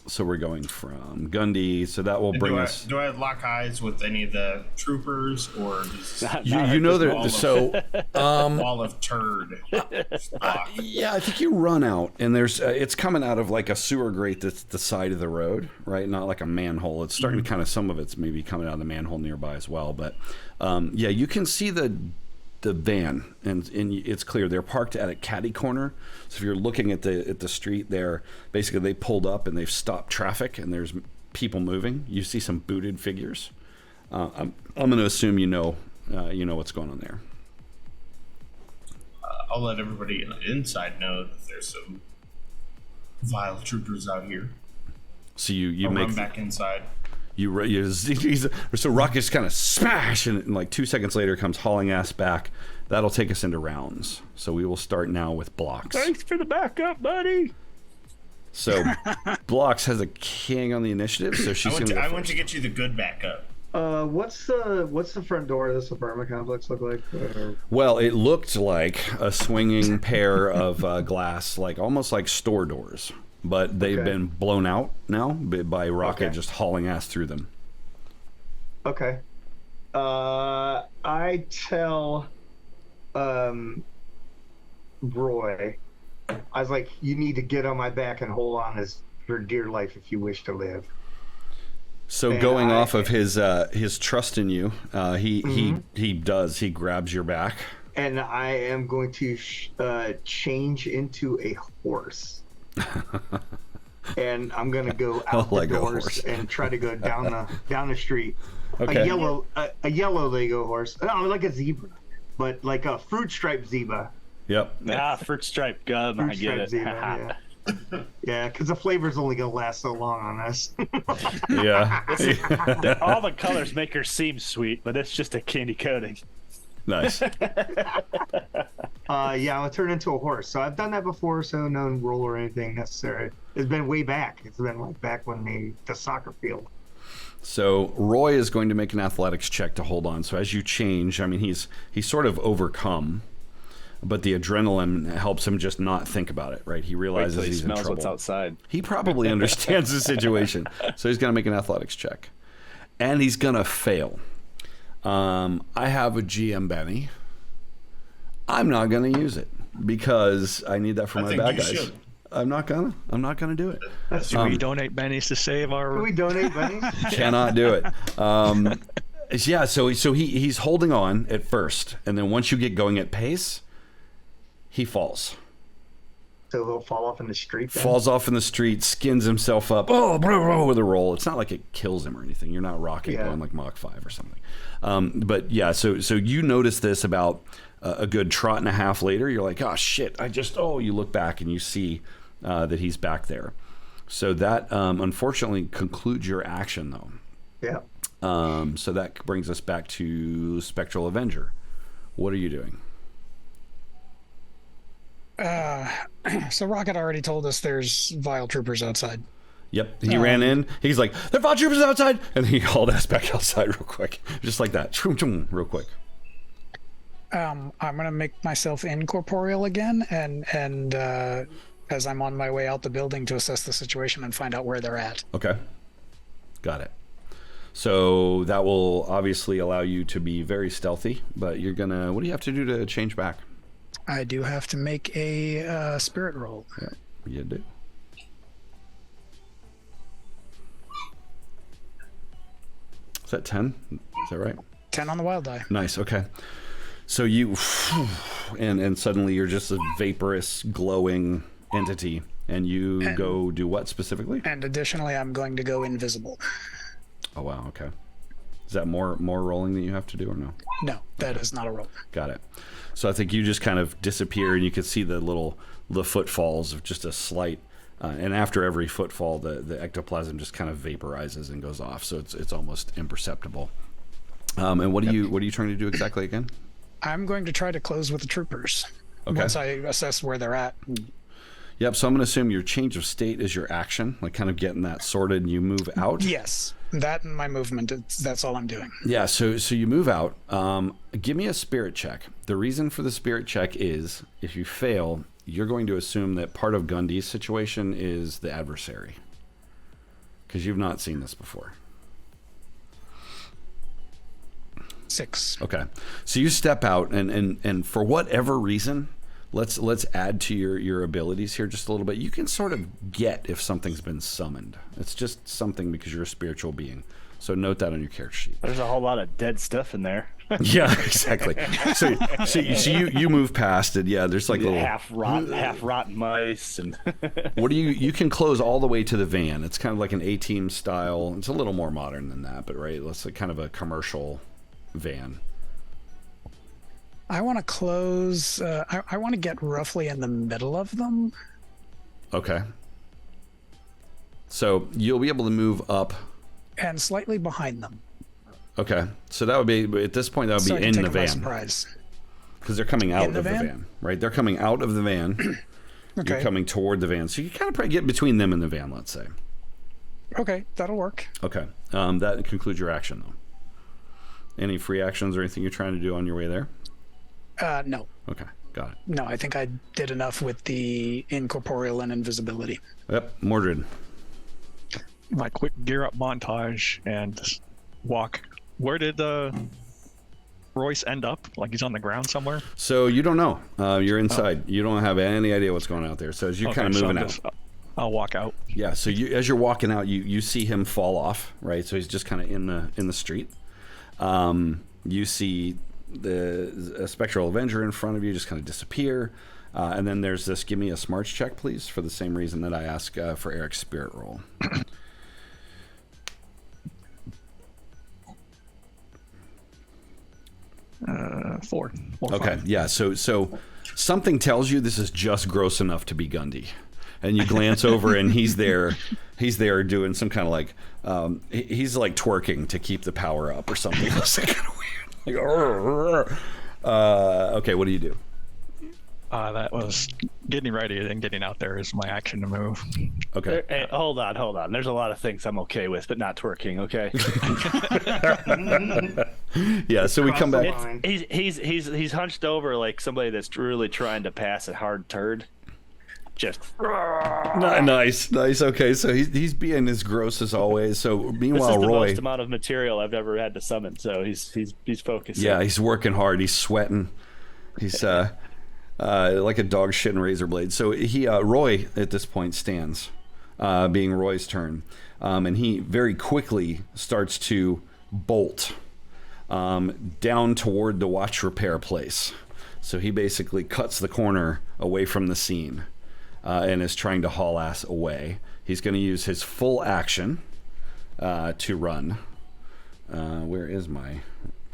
So we're going from Gundy. So that will bring us. Do I lock eyes with any of the troopers, or just You know that. So wall of turd? yeah, I think you run out, and there's it's coming out of like a sewer grate that's the side of the road, right? Not like a manhole. It's starting to kind of, some of it's maybe coming out of the manhole nearby as well. But yeah, you can see the van, and it's clear they're parked at a catty corner. So if you're looking at the street there, basically they pulled up and they've stopped traffic, and there's people moving. You see some booted figures. I'm going to assume you know what's going on there. I'll let everybody inside know that there's some vile troopers out here. So you I'll make run back inside. So Rockets kind of smash, and like 2 seconds later comes hauling ass back. That'll take us into rounds. So we will start now with Blocks. Thanks for the backup, buddy. So Blocks has a king on the initiative, so she's going to go I first. want to get you the good backup. What's the front door of this apartment complex look like? Well, it looked like a swinging pair of glass, like almost like store doors, but they've been blown out now by Rocket just hauling ass through them. Okay. I tell Roy, I was like, you need to get on my back and hold on for dear life if you wish to live. So And going off of his trust in you, he grabs your back. And I am going to change into a horse. And I'm gonna go out the doors and try to go down the street. Okay. A yellow Lego horse. No, like a zebra, but like a fruit striped zebra. Yep. Fruit stripe gum. I get it. Zebra, yeah, because the flavor's only gonna last so long on this. Yeah. All the colors make her seem sweet, but it's just a candy coating. Nice. Yeah, I'm gonna turn into a horse. So I've done that before, so no roll or anything necessary. It's been way back. It's been like back when the soccer field. So Roy is going to make an athletics check to hold on. So as you change, I mean, he's sort of overcome, but the adrenaline helps him just not think about it, right? He realizes he's in trouble. What's outside. He probably understands the situation. So he's going to make an athletics check. And he's going to fail. I have a GM Benny. I'm not going to use it because I need that for my bad guys. Should. I'm not gonna do it. Do we donate bennies to save our? Can we donate bennies? Cannot do it. Yeah, so he's holding on at first, and then once you get going at pace, he falls. So he'll fall off in the street. Then? Falls off in the street, skins himself up. Oh, blah, blah, with a roll. It's not like it kills him or anything. You're not Rocket going like Mach 5 or something. But yeah, so you notice this about a good trot and a half later. You're like, oh shit! You look back and you see that he's back there. So that unfortunately concludes your action, though. Yeah. So that brings us back to Spectral Avenger. What are you doing? So Rocket already told us there's vile troopers outside. Yep, he ran in. He's like, "There are vile troopers outside," and he hauled us back outside real quick, just like that, real quick. I'm gonna make myself incorporeal again, and as I'm on my way out the building to assess the situation and find out where they're at. Okay, got it. So that will obviously allow you to be very stealthy, but you're gonna. What do you have to do to change back? I do have to make a spirit roll. Yeah, you do. Is that 10? Is that right? 10 on the wild die. Nice. Okay. So you, and suddenly you're just a vaporous, glowing entity, and you go do what specifically? And additionally, I'm going to go invisible. Oh wow. Okay. Is that more rolling that you have to do, or no? No, that is not a roll. Got it. So I think you just kind of disappear, and you can see the footfalls of just a slight. And after every footfall, the ectoplasm just kind of vaporizes and goes off, so it's almost imperceptible. And what are you trying to do exactly again? I'm going to try to close with the troopers. Okay. Once I assess where they're at. Yep. So I'm going to assume your change of state is your action, like kind of getting that sorted, and you move out. Yes, that and my movement. That's all I'm doing. Yeah. So you move out. Give me a spirit check. The reason for the spirit check is if you fail, you're going to assume that part of Gundy's situation is the adversary. Because you've not seen this before. 6. Okay. So you step out, and for whatever reason, let's add to your abilities here just a little bit. You can sort of get if something's been summoned. It's just something because you're a spiritual being. So note that on your character sheet. There's a whole lot of dead stuff in there. Yeah, exactly. So you move past it. Yeah, there's like little half rotten mice and. What do you can close all the way to the van. It's kind of like an A-team style. It's a little more modern than that, but right, it's like kind of a commercial van. I want to close. I want to get roughly in the middle of them. Okay. So you'll be able to move up and slightly behind them. Okay, so that would be at this point. That would so be in the van. Surprise. Because they're coming out of the van, right? They're coming out of the van. Okay. You're coming toward the van, so you kind of probably get between them and the van. Let's say. Okay, that'll work. Okay, that concludes your action, though. Any free actions or anything you're trying to do on your way there? No. Okay, got it. No, I think I did enough with the incorporeal and invisibility. Yep, Mordred. My quick gear up montage and walk. Where did Royce end up? Like he's on the ground somewhere? So you don't know. You're inside. You don't have any idea what's going on out there. So as you're kind of moving out. I'll walk out. Yeah, so as you're walking out, you see him fall off, right? So he's just kind of in the street. You see the Spectral Avenger in front of you just kind of disappear. And then there's this, give me a smarts check, please, for the same reason that I ask for Eric's spirit roll. 4. Okay, 5. Yeah, so something tells you this is just gross enough to be Gundy. And you glance over and he's there doing some kind of like, he's like twerking to keep the power up or something. It's like kind of weird. Like, okay, what do you do? That was getting ready and getting out there is my action to move. Okay. Hey, hold on. There's a lot of things I'm okay with, but not twerking. Okay. Yeah. So we come back. He's hunched over like somebody that's really trying to pass a hard turd. Just nice. Okay, so he's being as gross as always. So meanwhile, this is the Roy, most amount of material I've ever had to summon. So he's focused. Yeah, he's working hard. He's sweating. He's like a dog shitting razor blade. So Roy at this point stands, being Roy's turn, and he very quickly starts to bolt down toward the watch repair place. So he basically cuts the corner away from the scene. And is trying to haul ass away. He's going to use his full action to run. Where is my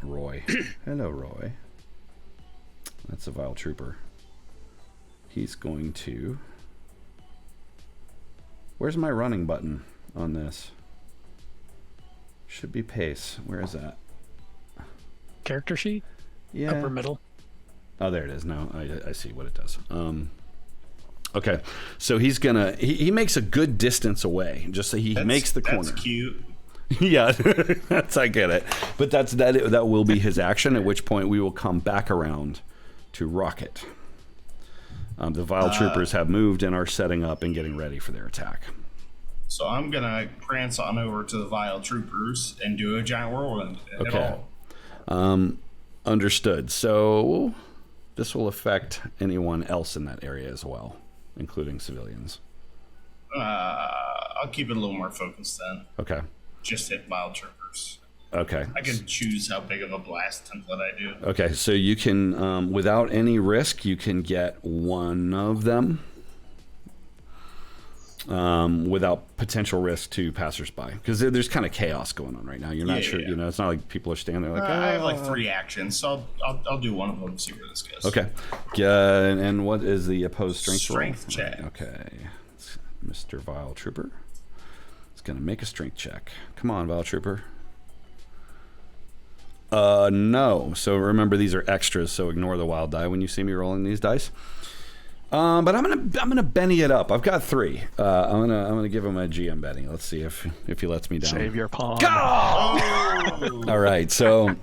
Roy? Hello, Roy. That's a Vile Trooper. He's going to... Where's my running button on this? Should be pace. Where is that? Character sheet? Yeah. Upper middle. Oh, there it is. No, I see what it does. Okay, so he's gonna he makes a good distance away, just so he makes the corner. That's cute. Yeah, I get it. But that will be his action. At which point we will come back around to Rocket. The Vile Troopers have moved and are setting up and getting ready for their attack. So I'm gonna prance on over to the Vile Troopers and do a giant whirlwind. Okay. Understood. So this will affect anyone else in that area as well, including civilians. I'll keep it a little more focused then. Okay. Just hit Vile Troopers. Okay. I can choose how big of a blast template I do. Okay, so you can, without any risk, you can get one of them without potential risk to passersby. Because there's kind of chaos going on right now. You're not sure, you know, it's not like people are standing there like, I have like 3 actions, so I'll do one of them and see where this goes. Okay. And what is the opposed strength roll? Strength check. Okay. Mr. Vile Trooper is going to make a strength check. Come on, Vile Trooper. No. So remember, these are extras, so ignore the wild die when you see me rolling these dice. But I'm gonna Benny it up. I've got 3. I'm gonna give him a GM Benny. Let's see if he lets me down. Save your pawn. Oh! All right. So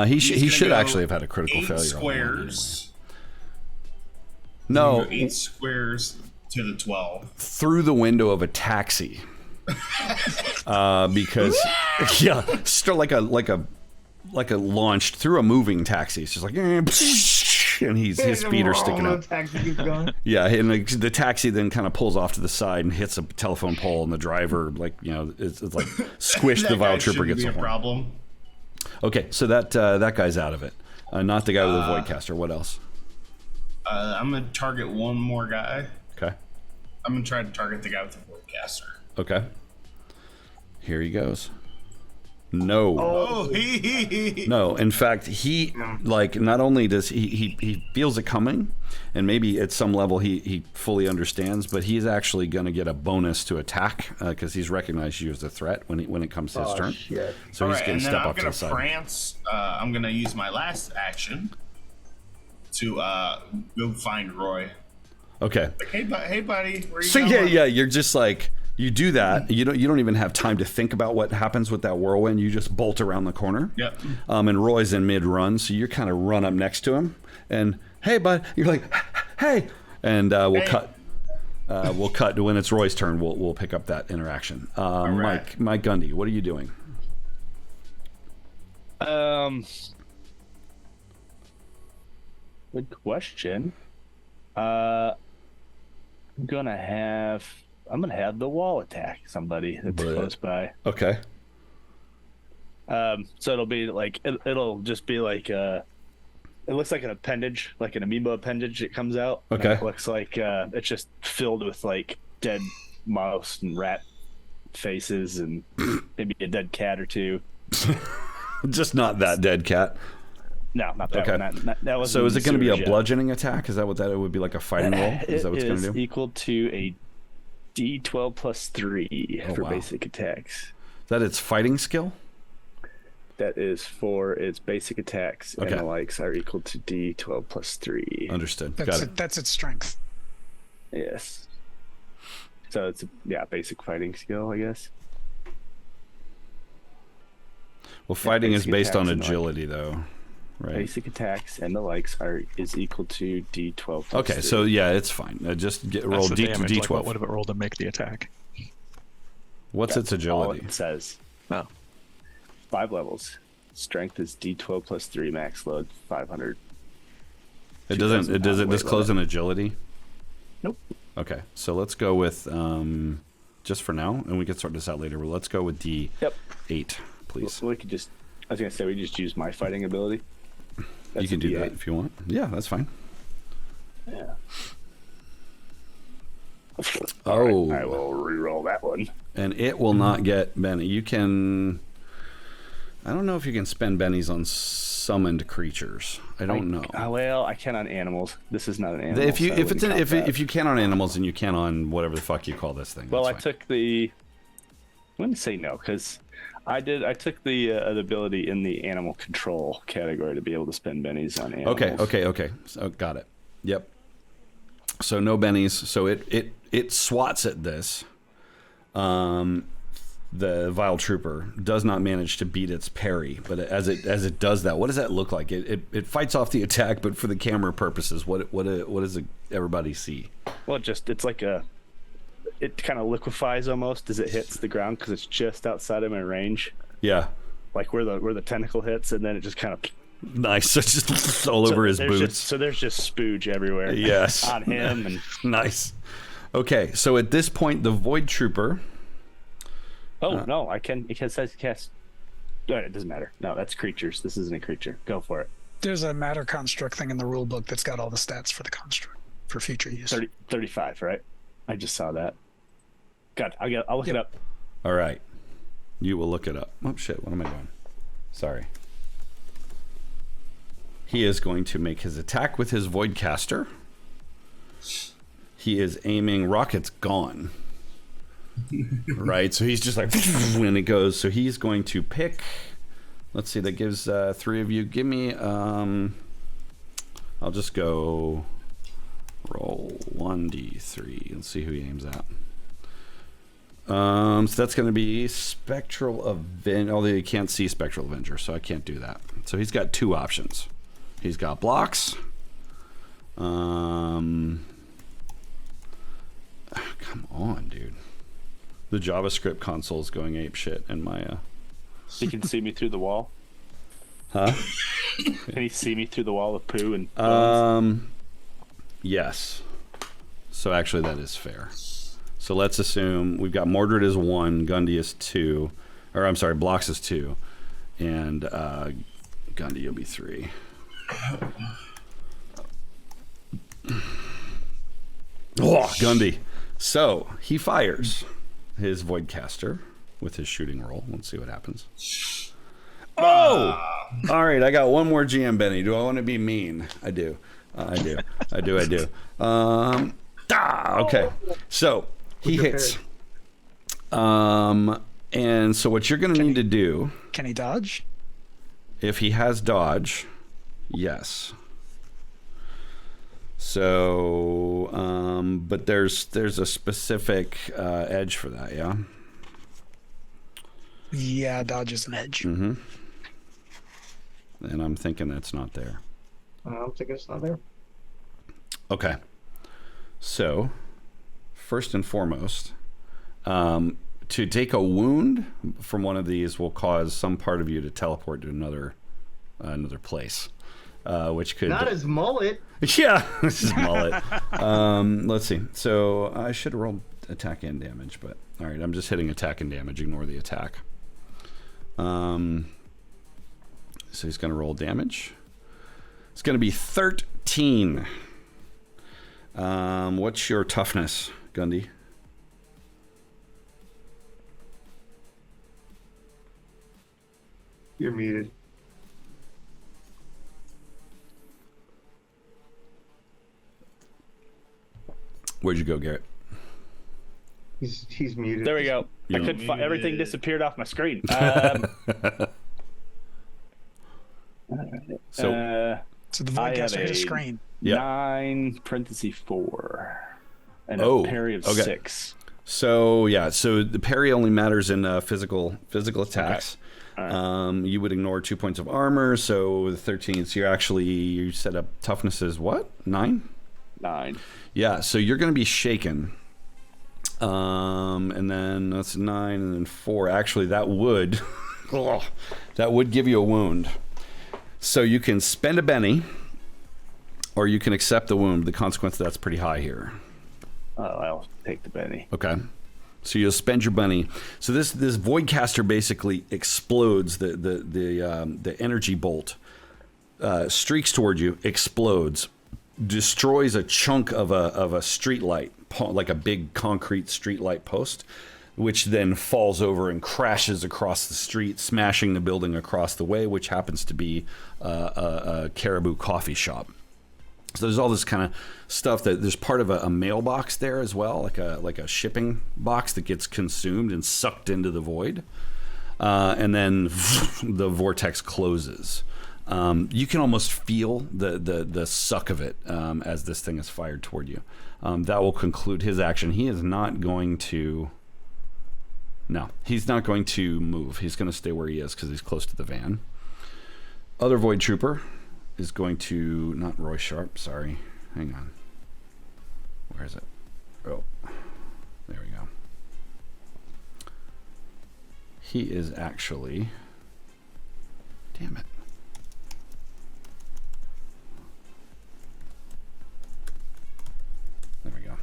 he should actually have had a critical 8 failure. Squares. No. 8 squares to the 12. Through the window of a taxi. Because yeah, still like a launched through a moving taxi. It's just like and his feet are sticking out. Yeah, and the taxi then kind of pulls off to the side and hits a telephone pole, and the driver it's like squished. The Vile Trooper gets a problem. Okay, so that guy's out of it. Not the guy with the Voidcaster. What else? I'm gonna target one more guy. Okay. I'm gonna try to target the guy with the Voidcaster. Okay. Here he goes. No. Oh, No. In fact, he not only does he feels it coming, and maybe at some level he fully understands, but he's actually going to get a bonus to attack because he's recognized you as a threat when it comes to his turn. Shit. So he's going to step up to the side. Prance. I'm gonna use my last action to go find Roy. Okay. Like, hey buddy, where you So going? yeah, you're just like. You do that. You don't even have time to think about what happens with that whirlwind. You just bolt around the corner. Yep. And Roy's in mid-run, so you kind of run up next to him, and hey, bud, you're like, hey, and we'll cut. We'll cut to when it's Roy's turn. We'll pick up that interaction. right. Mike Gundy, what are you doing? Good question. I'm gonna have the wall attack somebody that's close by. Okay. So it'll be like it'll just be like it looks like an appendage, like an amoeba appendage that comes out. Okay. It looks like it's just filled with like dead mouse and rat faces and maybe a dead cat or two. Just not that dead cat. No, not that Okay. one. That was So is it going to be a bludgeoning attack? Is that what that would be, like a fighting roll? Is that what it's going to do? Equal to a D12 plus 3 for wow. basic attacks. Is that its fighting skill? That is for its basic attacks, Okay. and the likes are equal to D12 plus 3. Understood. That's Got it. it. That's its strength. Yes. So it's basic fighting skill, I guess. Well, fighting is basic based on attacks and agility, though, right? Basic attacks and the likes is equal to D12 plus Okay, 3. so yeah, it's fine. Just roll That's the D12. damage. Like, what would have it rolled to make the attack? What's its all agility? it says. Oh. 5 levels. Strength is D12 plus 3, max load 500. It doesn't. Does it weight disclose limit. an agility? Nope. Okay, so let's go with just for now, and we can sort this out later. But let's go with D8, please. We could just. I was gonna say we just use my fighting ability. You can a do D8. that if you want. Yeah, that's fine. Yeah. Oh, I will re-roll that one. and it will not get Benny. You can. I don't know if you can spend bennies on summoned creatures. I don't know. Well, I can on animals. This is not an animal. If you so I if wouldn't it's count that. if you can on animals, then you can on whatever the fuck you call this thing. Well, I That's fine. took the. I'm gonna say no because I took the ability in the animal control category to be able to spend bennies on animals. Okay. So got it. Yep. So no bennies. So it swats at this. The Vile Trooper does not manage to beat its parry, but as it does that, what does that look like? It fights off the attack, but for the camera purposes, what does everybody see? Well, it's like it kind of liquefies almost as it hits the ground because it's just outside of my range, Yeah, like where the tentacle hits, and then it just kind of nice. So it's just all over his boots. There's just spooge everywhere. Yes, on him and. nice. Okay, so at this point, the Void Trooper. Oh no! It says cast. It doesn't matter. No, that's creatures. This isn't a creature. Go for it. There's a matter construct thing in the rule book that's got all the stats for the construct for future use. 35, right? I just saw that. God, I'll look it up. All right, you will look it up. Oh shit! What am I doing? Sorry. He is going to make his attack with his Voidcaster. He is aiming. Rocket's gone. Right, so he's just like when it goes. So he's going to pick. Let's see. That gives 3 of you. Give me. I'll just go. Roll 1d3. Let's see who he aims at. So that's going to be Spectral Avenger. Although you can't see Spectral Avenger, so I can't do that. So he's got 2 options. He's got blocks. Come on, dude. The JavaScript console is going ape shit in my. He can see me through the wall. Huh? Can he see me through the wall of poo and bones? Yes. So actually, that is fair. So let's assume we've got Mordred is 1, Gundy is 2, or I'm sorry, Blocks is 2, and Gundy will be 3. Oh, Gundy. So he fires his Voidcaster with his shooting roll. Let's see what happens. Oh! All right, I got one more GM, Benny. Do I want to be mean? I do. I do. Okay. So he hits. And so what you're going to need to do... Can he dodge? If he has dodge, yes. So, but there's a specific edge for that, yeah? Yeah, dodge is an edge. Mm-hmm. And I'm thinking that's not there. I'm thinking it's not there. Okay. So, first and foremost, to take a wound from one of these will cause some part of you to teleport to another place, which could... Not his mullet. Yeah, this is mullet. Let's see. So I should have rolled attack and damage, but all right, I'm just hitting attack and damage. Ignore the attack. So he's going to roll damage. It's going to be 13. What's your toughness, Gundy? You're muted. Where'd you go, Garrett? He's muted. There we go. I couldn't everything disappeared off my screen. So the Voidcaster hit a screen. Yeah. 9(4) and a parry of 6. So yeah, so the parry only matters in physical attacks. Okay. Right. You would ignore 2 points of armor, so the 13. So you set up toughness as what? 9? 9. Yeah, so you're going to be shaken. And then that's 9 and then 4. Actually, that would give you a wound. So you can spend a Benny, or you can accept the wound. The consequence of that's pretty high here. Oh, I'll take the Benny. Okay. So you'll spend your Benny. So this Voidcaster basically explodes. The energy bolt streaks toward you, explodes, destroys a chunk of a street light, like a big concrete street light post, which then falls over and crashes across the street, smashing the building across the way, which happens to be a Caribou coffee shop. So there's all this kind of stuff that there's part of a mailbox there as well, like a shipping box that gets consumed and sucked into the void, and then the vortex closes. You can almost feel the suck of it as this thing is fired toward you. That will conclude his action. He is not going to. No, he's not going to move. He's going to stay where he is because he's close to the van. Other Void Trooper is going to, not Roy Sharp, sorry. Hang on. Where is it? Oh, there we go. He is actually, damn it. There we go.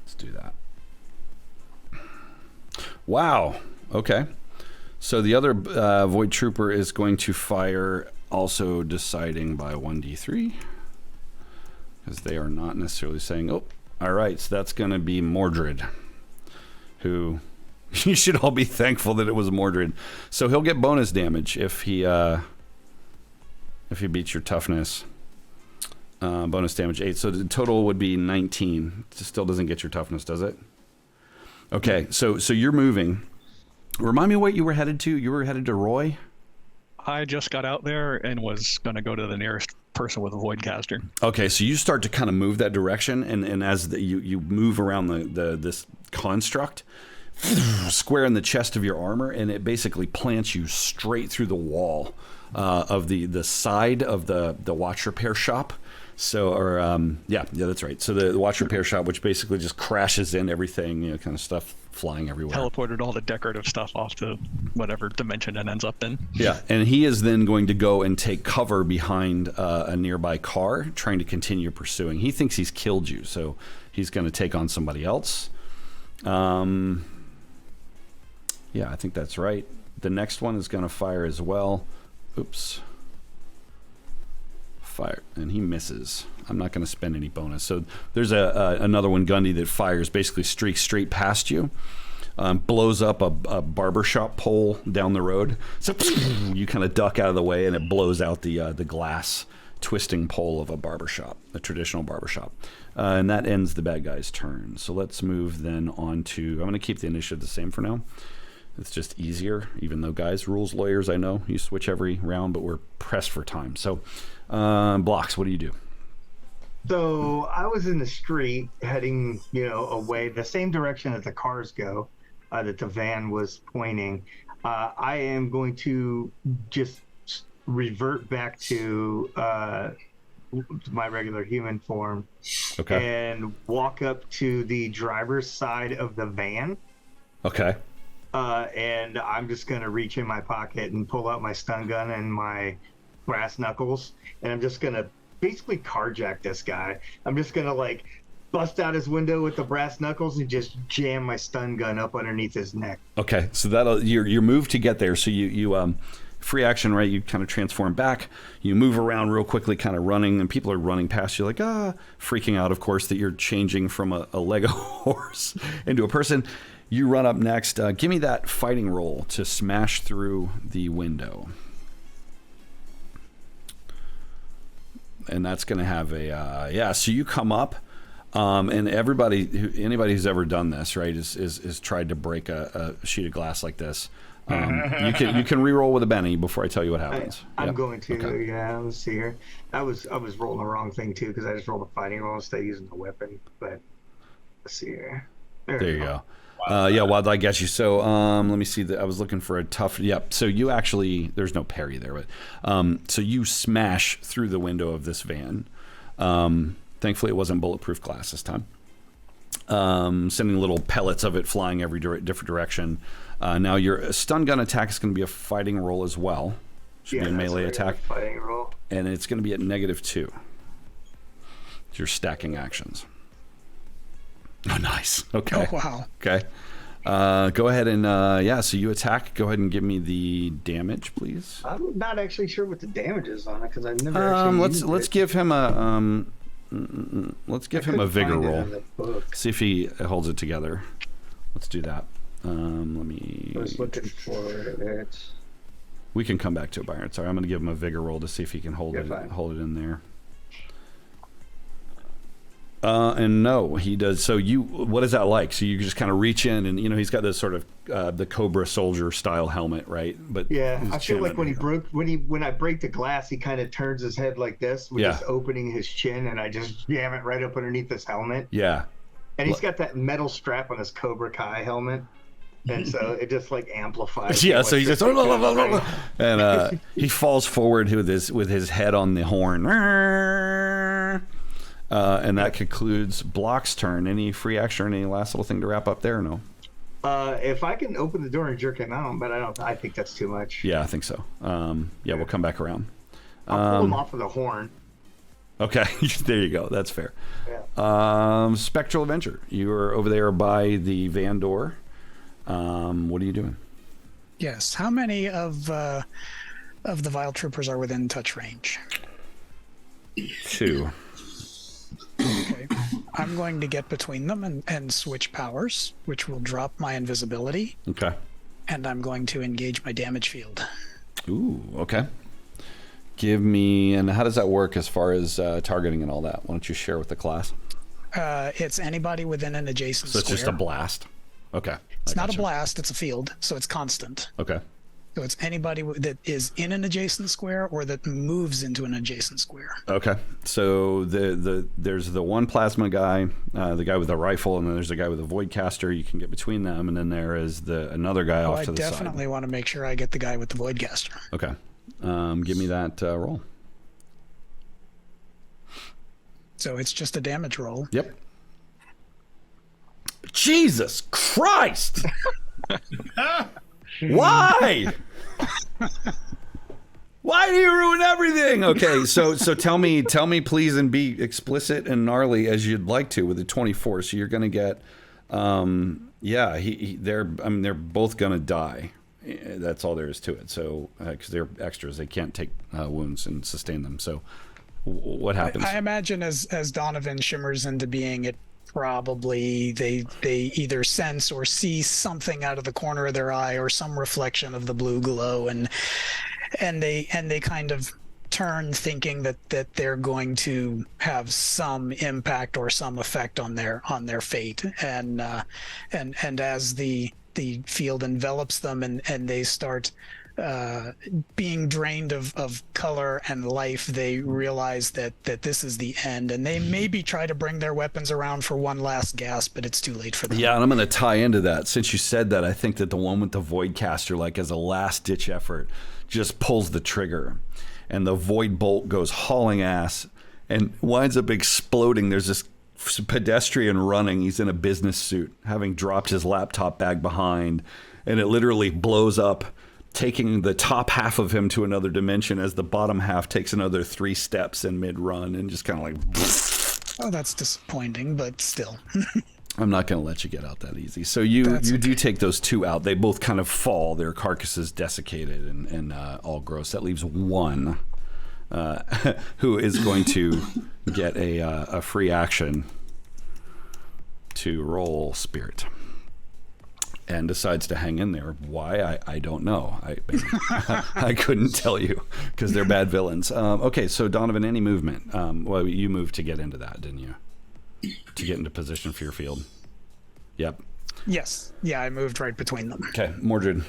Let's do that. Wow. Okay. So the other Void Trooper is going to fire, also deciding by 1d3, because they are not necessarily saying, oh, all right, so that's going to be Mordred, who you should all be thankful that it was Mordred. So he'll get bonus damage if he beats your toughness. Bonus damage 8. So the total would be 19. It still doesn't get your toughness, does it? Okay, so you're moving. Remind me what you were headed to. You were headed to Roy? I just got out there and was going to go to the nearest person with a Voidcaster. Okay, so you start to kind of move that direction, and as you move around this construct, square in the chest of your armor, and it basically plants you straight through the wall of the side of the watch repair shop. So, yeah, that's right. So the watch repair shop, which basically just crashes in everything, kind of stuff flying everywhere. Teleported all the decorative stuff off to whatever dimension it ends up in. Yeah, and he is then going to go and take cover behind a nearby car, trying to continue pursuing. He thinks he's killed you, so he's going to take on somebody else. Yeah, I think that's right. The next one is going to fire as well. Oops. Fire, and he misses. I'm not going to spend any bonus. So there's another one, Gundy, that fires, basically streaks straight past you, blows up a barbershop pole down the road. So you kind of duck out of the way, and it blows out the glass twisting pole of a barbershop, a traditional barbershop. And that ends the bad guy's turn. So let's move then on to, I'm going to keep the initiative the same for now. It's just easier, even though, guys, rules lawyers, I know you switch every round, but we're pressed for time. So Blocks, what do you do? So I was in the street heading, away the same direction that the cars go, that the van was pointing. I am going to just revert back to my regular human form. Okay. And walk up to the driver's side of the van. Okay. And I'm just going to reach in my pocket and pull out my stun gun and my brass knuckles, and I'm just going to basically carjack this guy. I'm just going to bust out his window with the brass knuckles and just jam my stun gun up underneath his neck. Okay, so that'll your move to get there. So you free action, right? You kind of transform back. You move around real quickly, kind of running, and people are running past you freaking out, of course, that you're changing from a Lego horse into a person. You run up next. Give me that fighting roll to smash through the window. And that's going to have a, so you come up, and anybody who's ever done this, right, is tried to break a sheet of glass like this. You can re-roll with a Benny before I tell you what happens. I'm going to, okay. Yeah, let's see here. I was rolling the wrong thing too, because I just rolled a fighting roll instead of using the weapon, but let's see here. There you go. Wild I get you. So let me see. I was looking for a tough. Yep. So you actually, there's no parry there, but so you smash through the window of this van. Thankfully, it wasn't bulletproof glass this time. Sending little pellets of it flying every different direction. Now your stun gun attack is going to be a fighting roll as well. Should be a melee attack. Fighting roll. And it's going to be at -2. You're stacking actions. Oh, nice. Okay. Oh, wow. Okay. Go ahead and, so you attack. Go ahead and give me the damage, please. I'm not actually sure what the damage is on it, because I've never actually let's give him a, vigor roll. See if he holds it together. Let's do that. Let me... I was looking for it. We can come back to it, Byron. Sorry, I'm going to give him a vigor roll to see if he can hold it in there. And no, he does. So what is that like? So you just kind of reach in, and he's got this sort of the Cobra soldier style helmet, right? But yeah, I feel like when I break the glass, he kind of turns his head like this, with just opening his chin, and I just jam it right up underneath his helmet. Yeah, and he's got that metal strap on his Cobra Kai helmet, and so it just amplifies. Yeah, so he just and he falls forward with his head on the horn. And that concludes Block's turn. Any free action or any last little thing to wrap up there or no? If I can open the door and jerk him out, but I think that's too much. Yeah, I think so. We'll come back around. I'll pull him off of the horn. Okay, there you go. That's fair. Yeah. Spectral Avenger, you are over there by the van door. What are you doing? Yes. How many of the Vile Troopers are within touch range? 2. Okay. I'm going to get between them and switch powers, which will drop my invisibility. Okay. And I'm going to engage my damage field. Ooh, okay. Give me, and how does that work as far as targeting and all that? Why don't you share with the class? It's anybody within an adjacent square. So it's just a blast? Okay. It's not a blast, it's a field, so it's constant. Okay. So it's anybody that is in an adjacent square or that moves into an adjacent square. Okay. So there's the one plasma guy, the guy with the rifle, and then there's the guy with a void caster. You can get between them, and then there is another guy off to the side. I definitely want to make sure I get the guy with the void caster. Okay. Give me that roll. So it's just a damage roll. Yep. Jesus Christ! Why? Why do you ruin everything? Okay, so tell me please, and be explicit and gnarly as you'd like to with the 24. So you're gonna get, they're both gonna die. That's all there is to it. So because they're extras, they can't take wounds and sustain them. So what happens? I imagine as Donovan shimmers into being, it probably they either sense or see something out of the corner of their eye or some reflection of the blue glow, and they kind of turn, thinking that they're going to have some impact or some effect on their fate, and as the field envelops them and they start being drained of color and life, they realize that this is the end, and they maybe try to bring their weapons around for one last gasp, but it's too late for them. Yeah, and I'm going to tie into that. Since you said that, I think that the one with the Voidcaster, like as a last-ditch effort, just pulls the trigger, and the Void Bolt goes hauling ass and winds up exploding. There's this pedestrian running. He's in a business suit, having dropped his laptop bag behind, and it literally blows up, taking the top half of him to another dimension as the bottom half takes another 3 steps in mid-run, and just kind of like... Oh, that's disappointing, but still. I'm not going to let you get out that easy. So you do take those 2 out. They both kind of fall, their carcasses desiccated and all gross. That leaves one who is going to get a free action to roll Spirit, and decides to hang in there. Why? I don't know. I couldn't tell you, because they're bad villains. Okay, so Donovan, any movement? Well, you moved to get into that, didn't you? To get into position for your field. Yep. Yes. Yeah, I moved right between them. Okay, Mordred.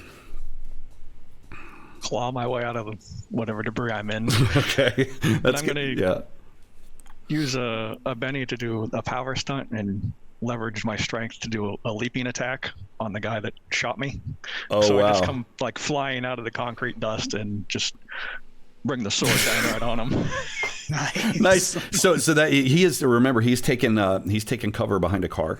Claw my way out of whatever debris I'm in. Okay. That's I'm going to use a Benny to do a power stunt and leverage my strength to do a leaping attack on the guy that shot me. Oh, so wow. I just come like flying out of the concrete dust and just bring the sword down right on him. Nice. So that he is, remember, he's taken cover behind a car.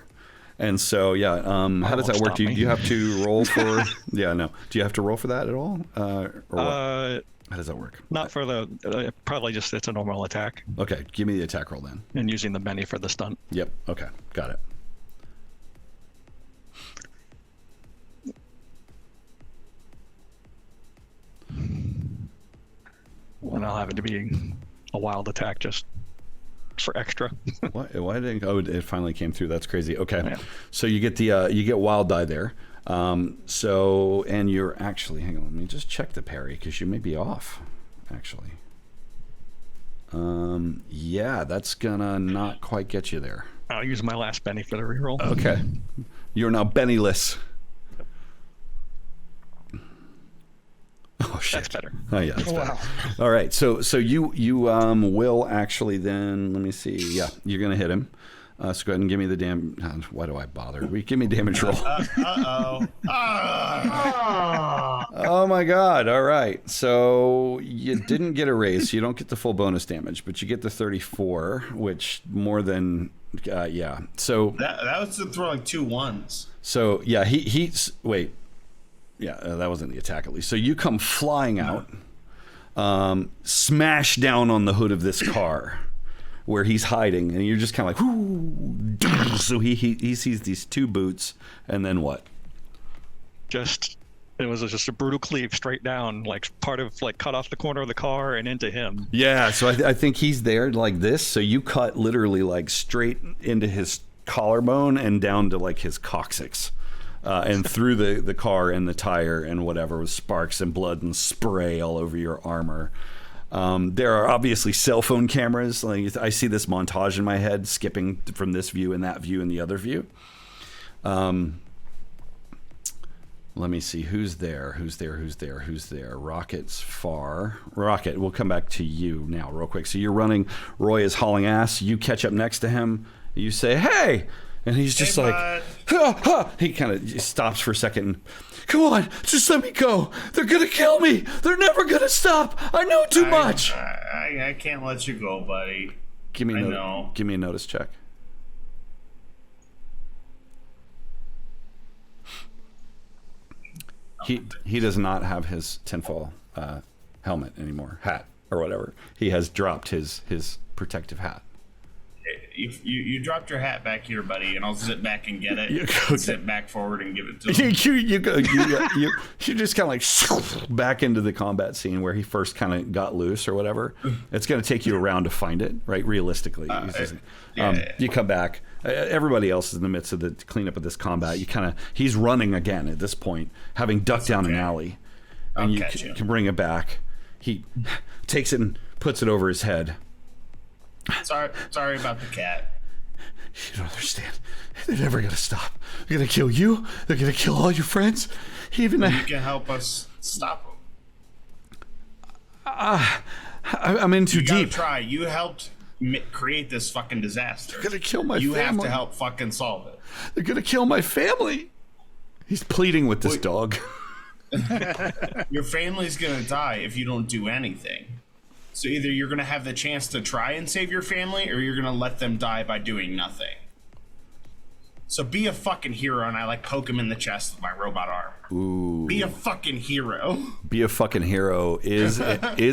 And so, how does that work? Do you have to roll for, do you have to roll for that at all? Or what? How does that work? Not for the, probably just, it's a normal attack. Okay, give me the attack roll then. And using the Benny for the stunt. Yep, okay, got it. And I'll have it to be a wild attack just for extra. Why didn't? Oh, it finally came through. That's crazy. Okay, yeah. So you get the you get wild die there. So, and you're actually, hang on, let me just check the parry, because you may be off, actually. Yeah, that's gonna not quite get you there. I'll use my last Benny for the reroll. Okay, you're now Bennyless. Oh shit! That's better. Oh yeah, that's better. All right, so you will actually then, let me see. Yeah, you're gonna hit him. So go ahead and give me the damn. Why do I bother? Give me a damage roll. Oh my god! All right, so you didn't get a raise, so you don't get the full bonus damage, but you get the 34, which more than yeah. So that was to throw like 2 1s. So yeah, he's wait. Yeah, that wasn't the attack at least. So you come flying out, smash down on the hood of this car where he's hiding, and you're just kind of like, whoo. So he sees these 2 boots, and then what? It was just a brutal cleave straight down, like part of like cut off the corner of the car and into him. Yeah, so I think he's there like this. So you cut literally like straight into his collarbone and down to like his coccyx. And through the car and the tire and whatever, with sparks and blood and spray all over your armor. There are obviously cell phone cameras. Like I see this montage in my head, skipping from this view and that view and the other view. Let me see who's there. Rocket's far. Rocket, we'll come back to you now real quick. So you're running. Roy is hauling ass. You catch up next to him. You say, "Hey!" And he's just like, bud. He kind of stops for a second. And, come on, just let me go. They're gonna kill me. They're never gonna stop. I know too much. I can't let you go, buddy. Give me a notice check. He does not have his tinfoil helmet anymore, hat or whatever. He has dropped his protective hat. You dropped your hat back here, buddy, and I'll zip back and get it. Zip back forward and give it to him. You just kind of like back into the combat scene where he first kind of got loose or whatever. It's going to take you around to find it, right? Realistically, you come back. Everybody else is in the midst of the cleanup of this combat. He's running again at this point, having ducked down an alley, and you can bring it back. He takes it and puts it over his head. Sorry about the cat. You don't understand. They're never gonna stop. They're gonna kill you. They're gonna kill all your friends. You can help us stop them. I'm in too deep. Try. You helped create this fucking disaster. They're gonna kill my family. You have to help fucking solve it. They're gonna kill my family. He's pleading with this dog. Your family's gonna die if you don't do anything. So either you're going to have the chance to try and save your family, or you're going to let them die by doing nothing. So be a fucking hero, and I like poke him in the chest with my robot arm. Ooh. Be a fucking hero. Be a fucking hero is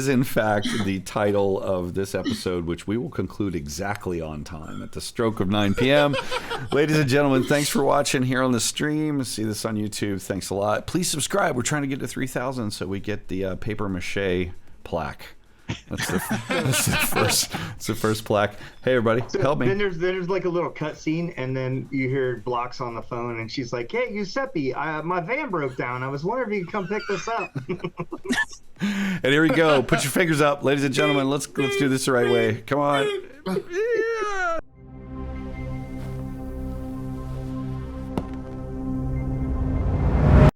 in fact the title of this episode, which we will conclude exactly on time at the stroke of 9 p.m. Ladies and gentlemen, thanks for watching here on the stream. See this on YouTube. Thanks a lot. Please subscribe. We're trying to get to 3,000 so we get the paper mache plaque. That's the first plaque. Hey everybody, help me. Then there's like a little cutscene, and then you hear Blocks on the phone, and she's like, "Hey Giuseppe, my van broke down. I was wondering if you could come pick this up." And here we go. Put your fingers up, ladies and gentlemen. Let's do this the right way. Come on. Yeah.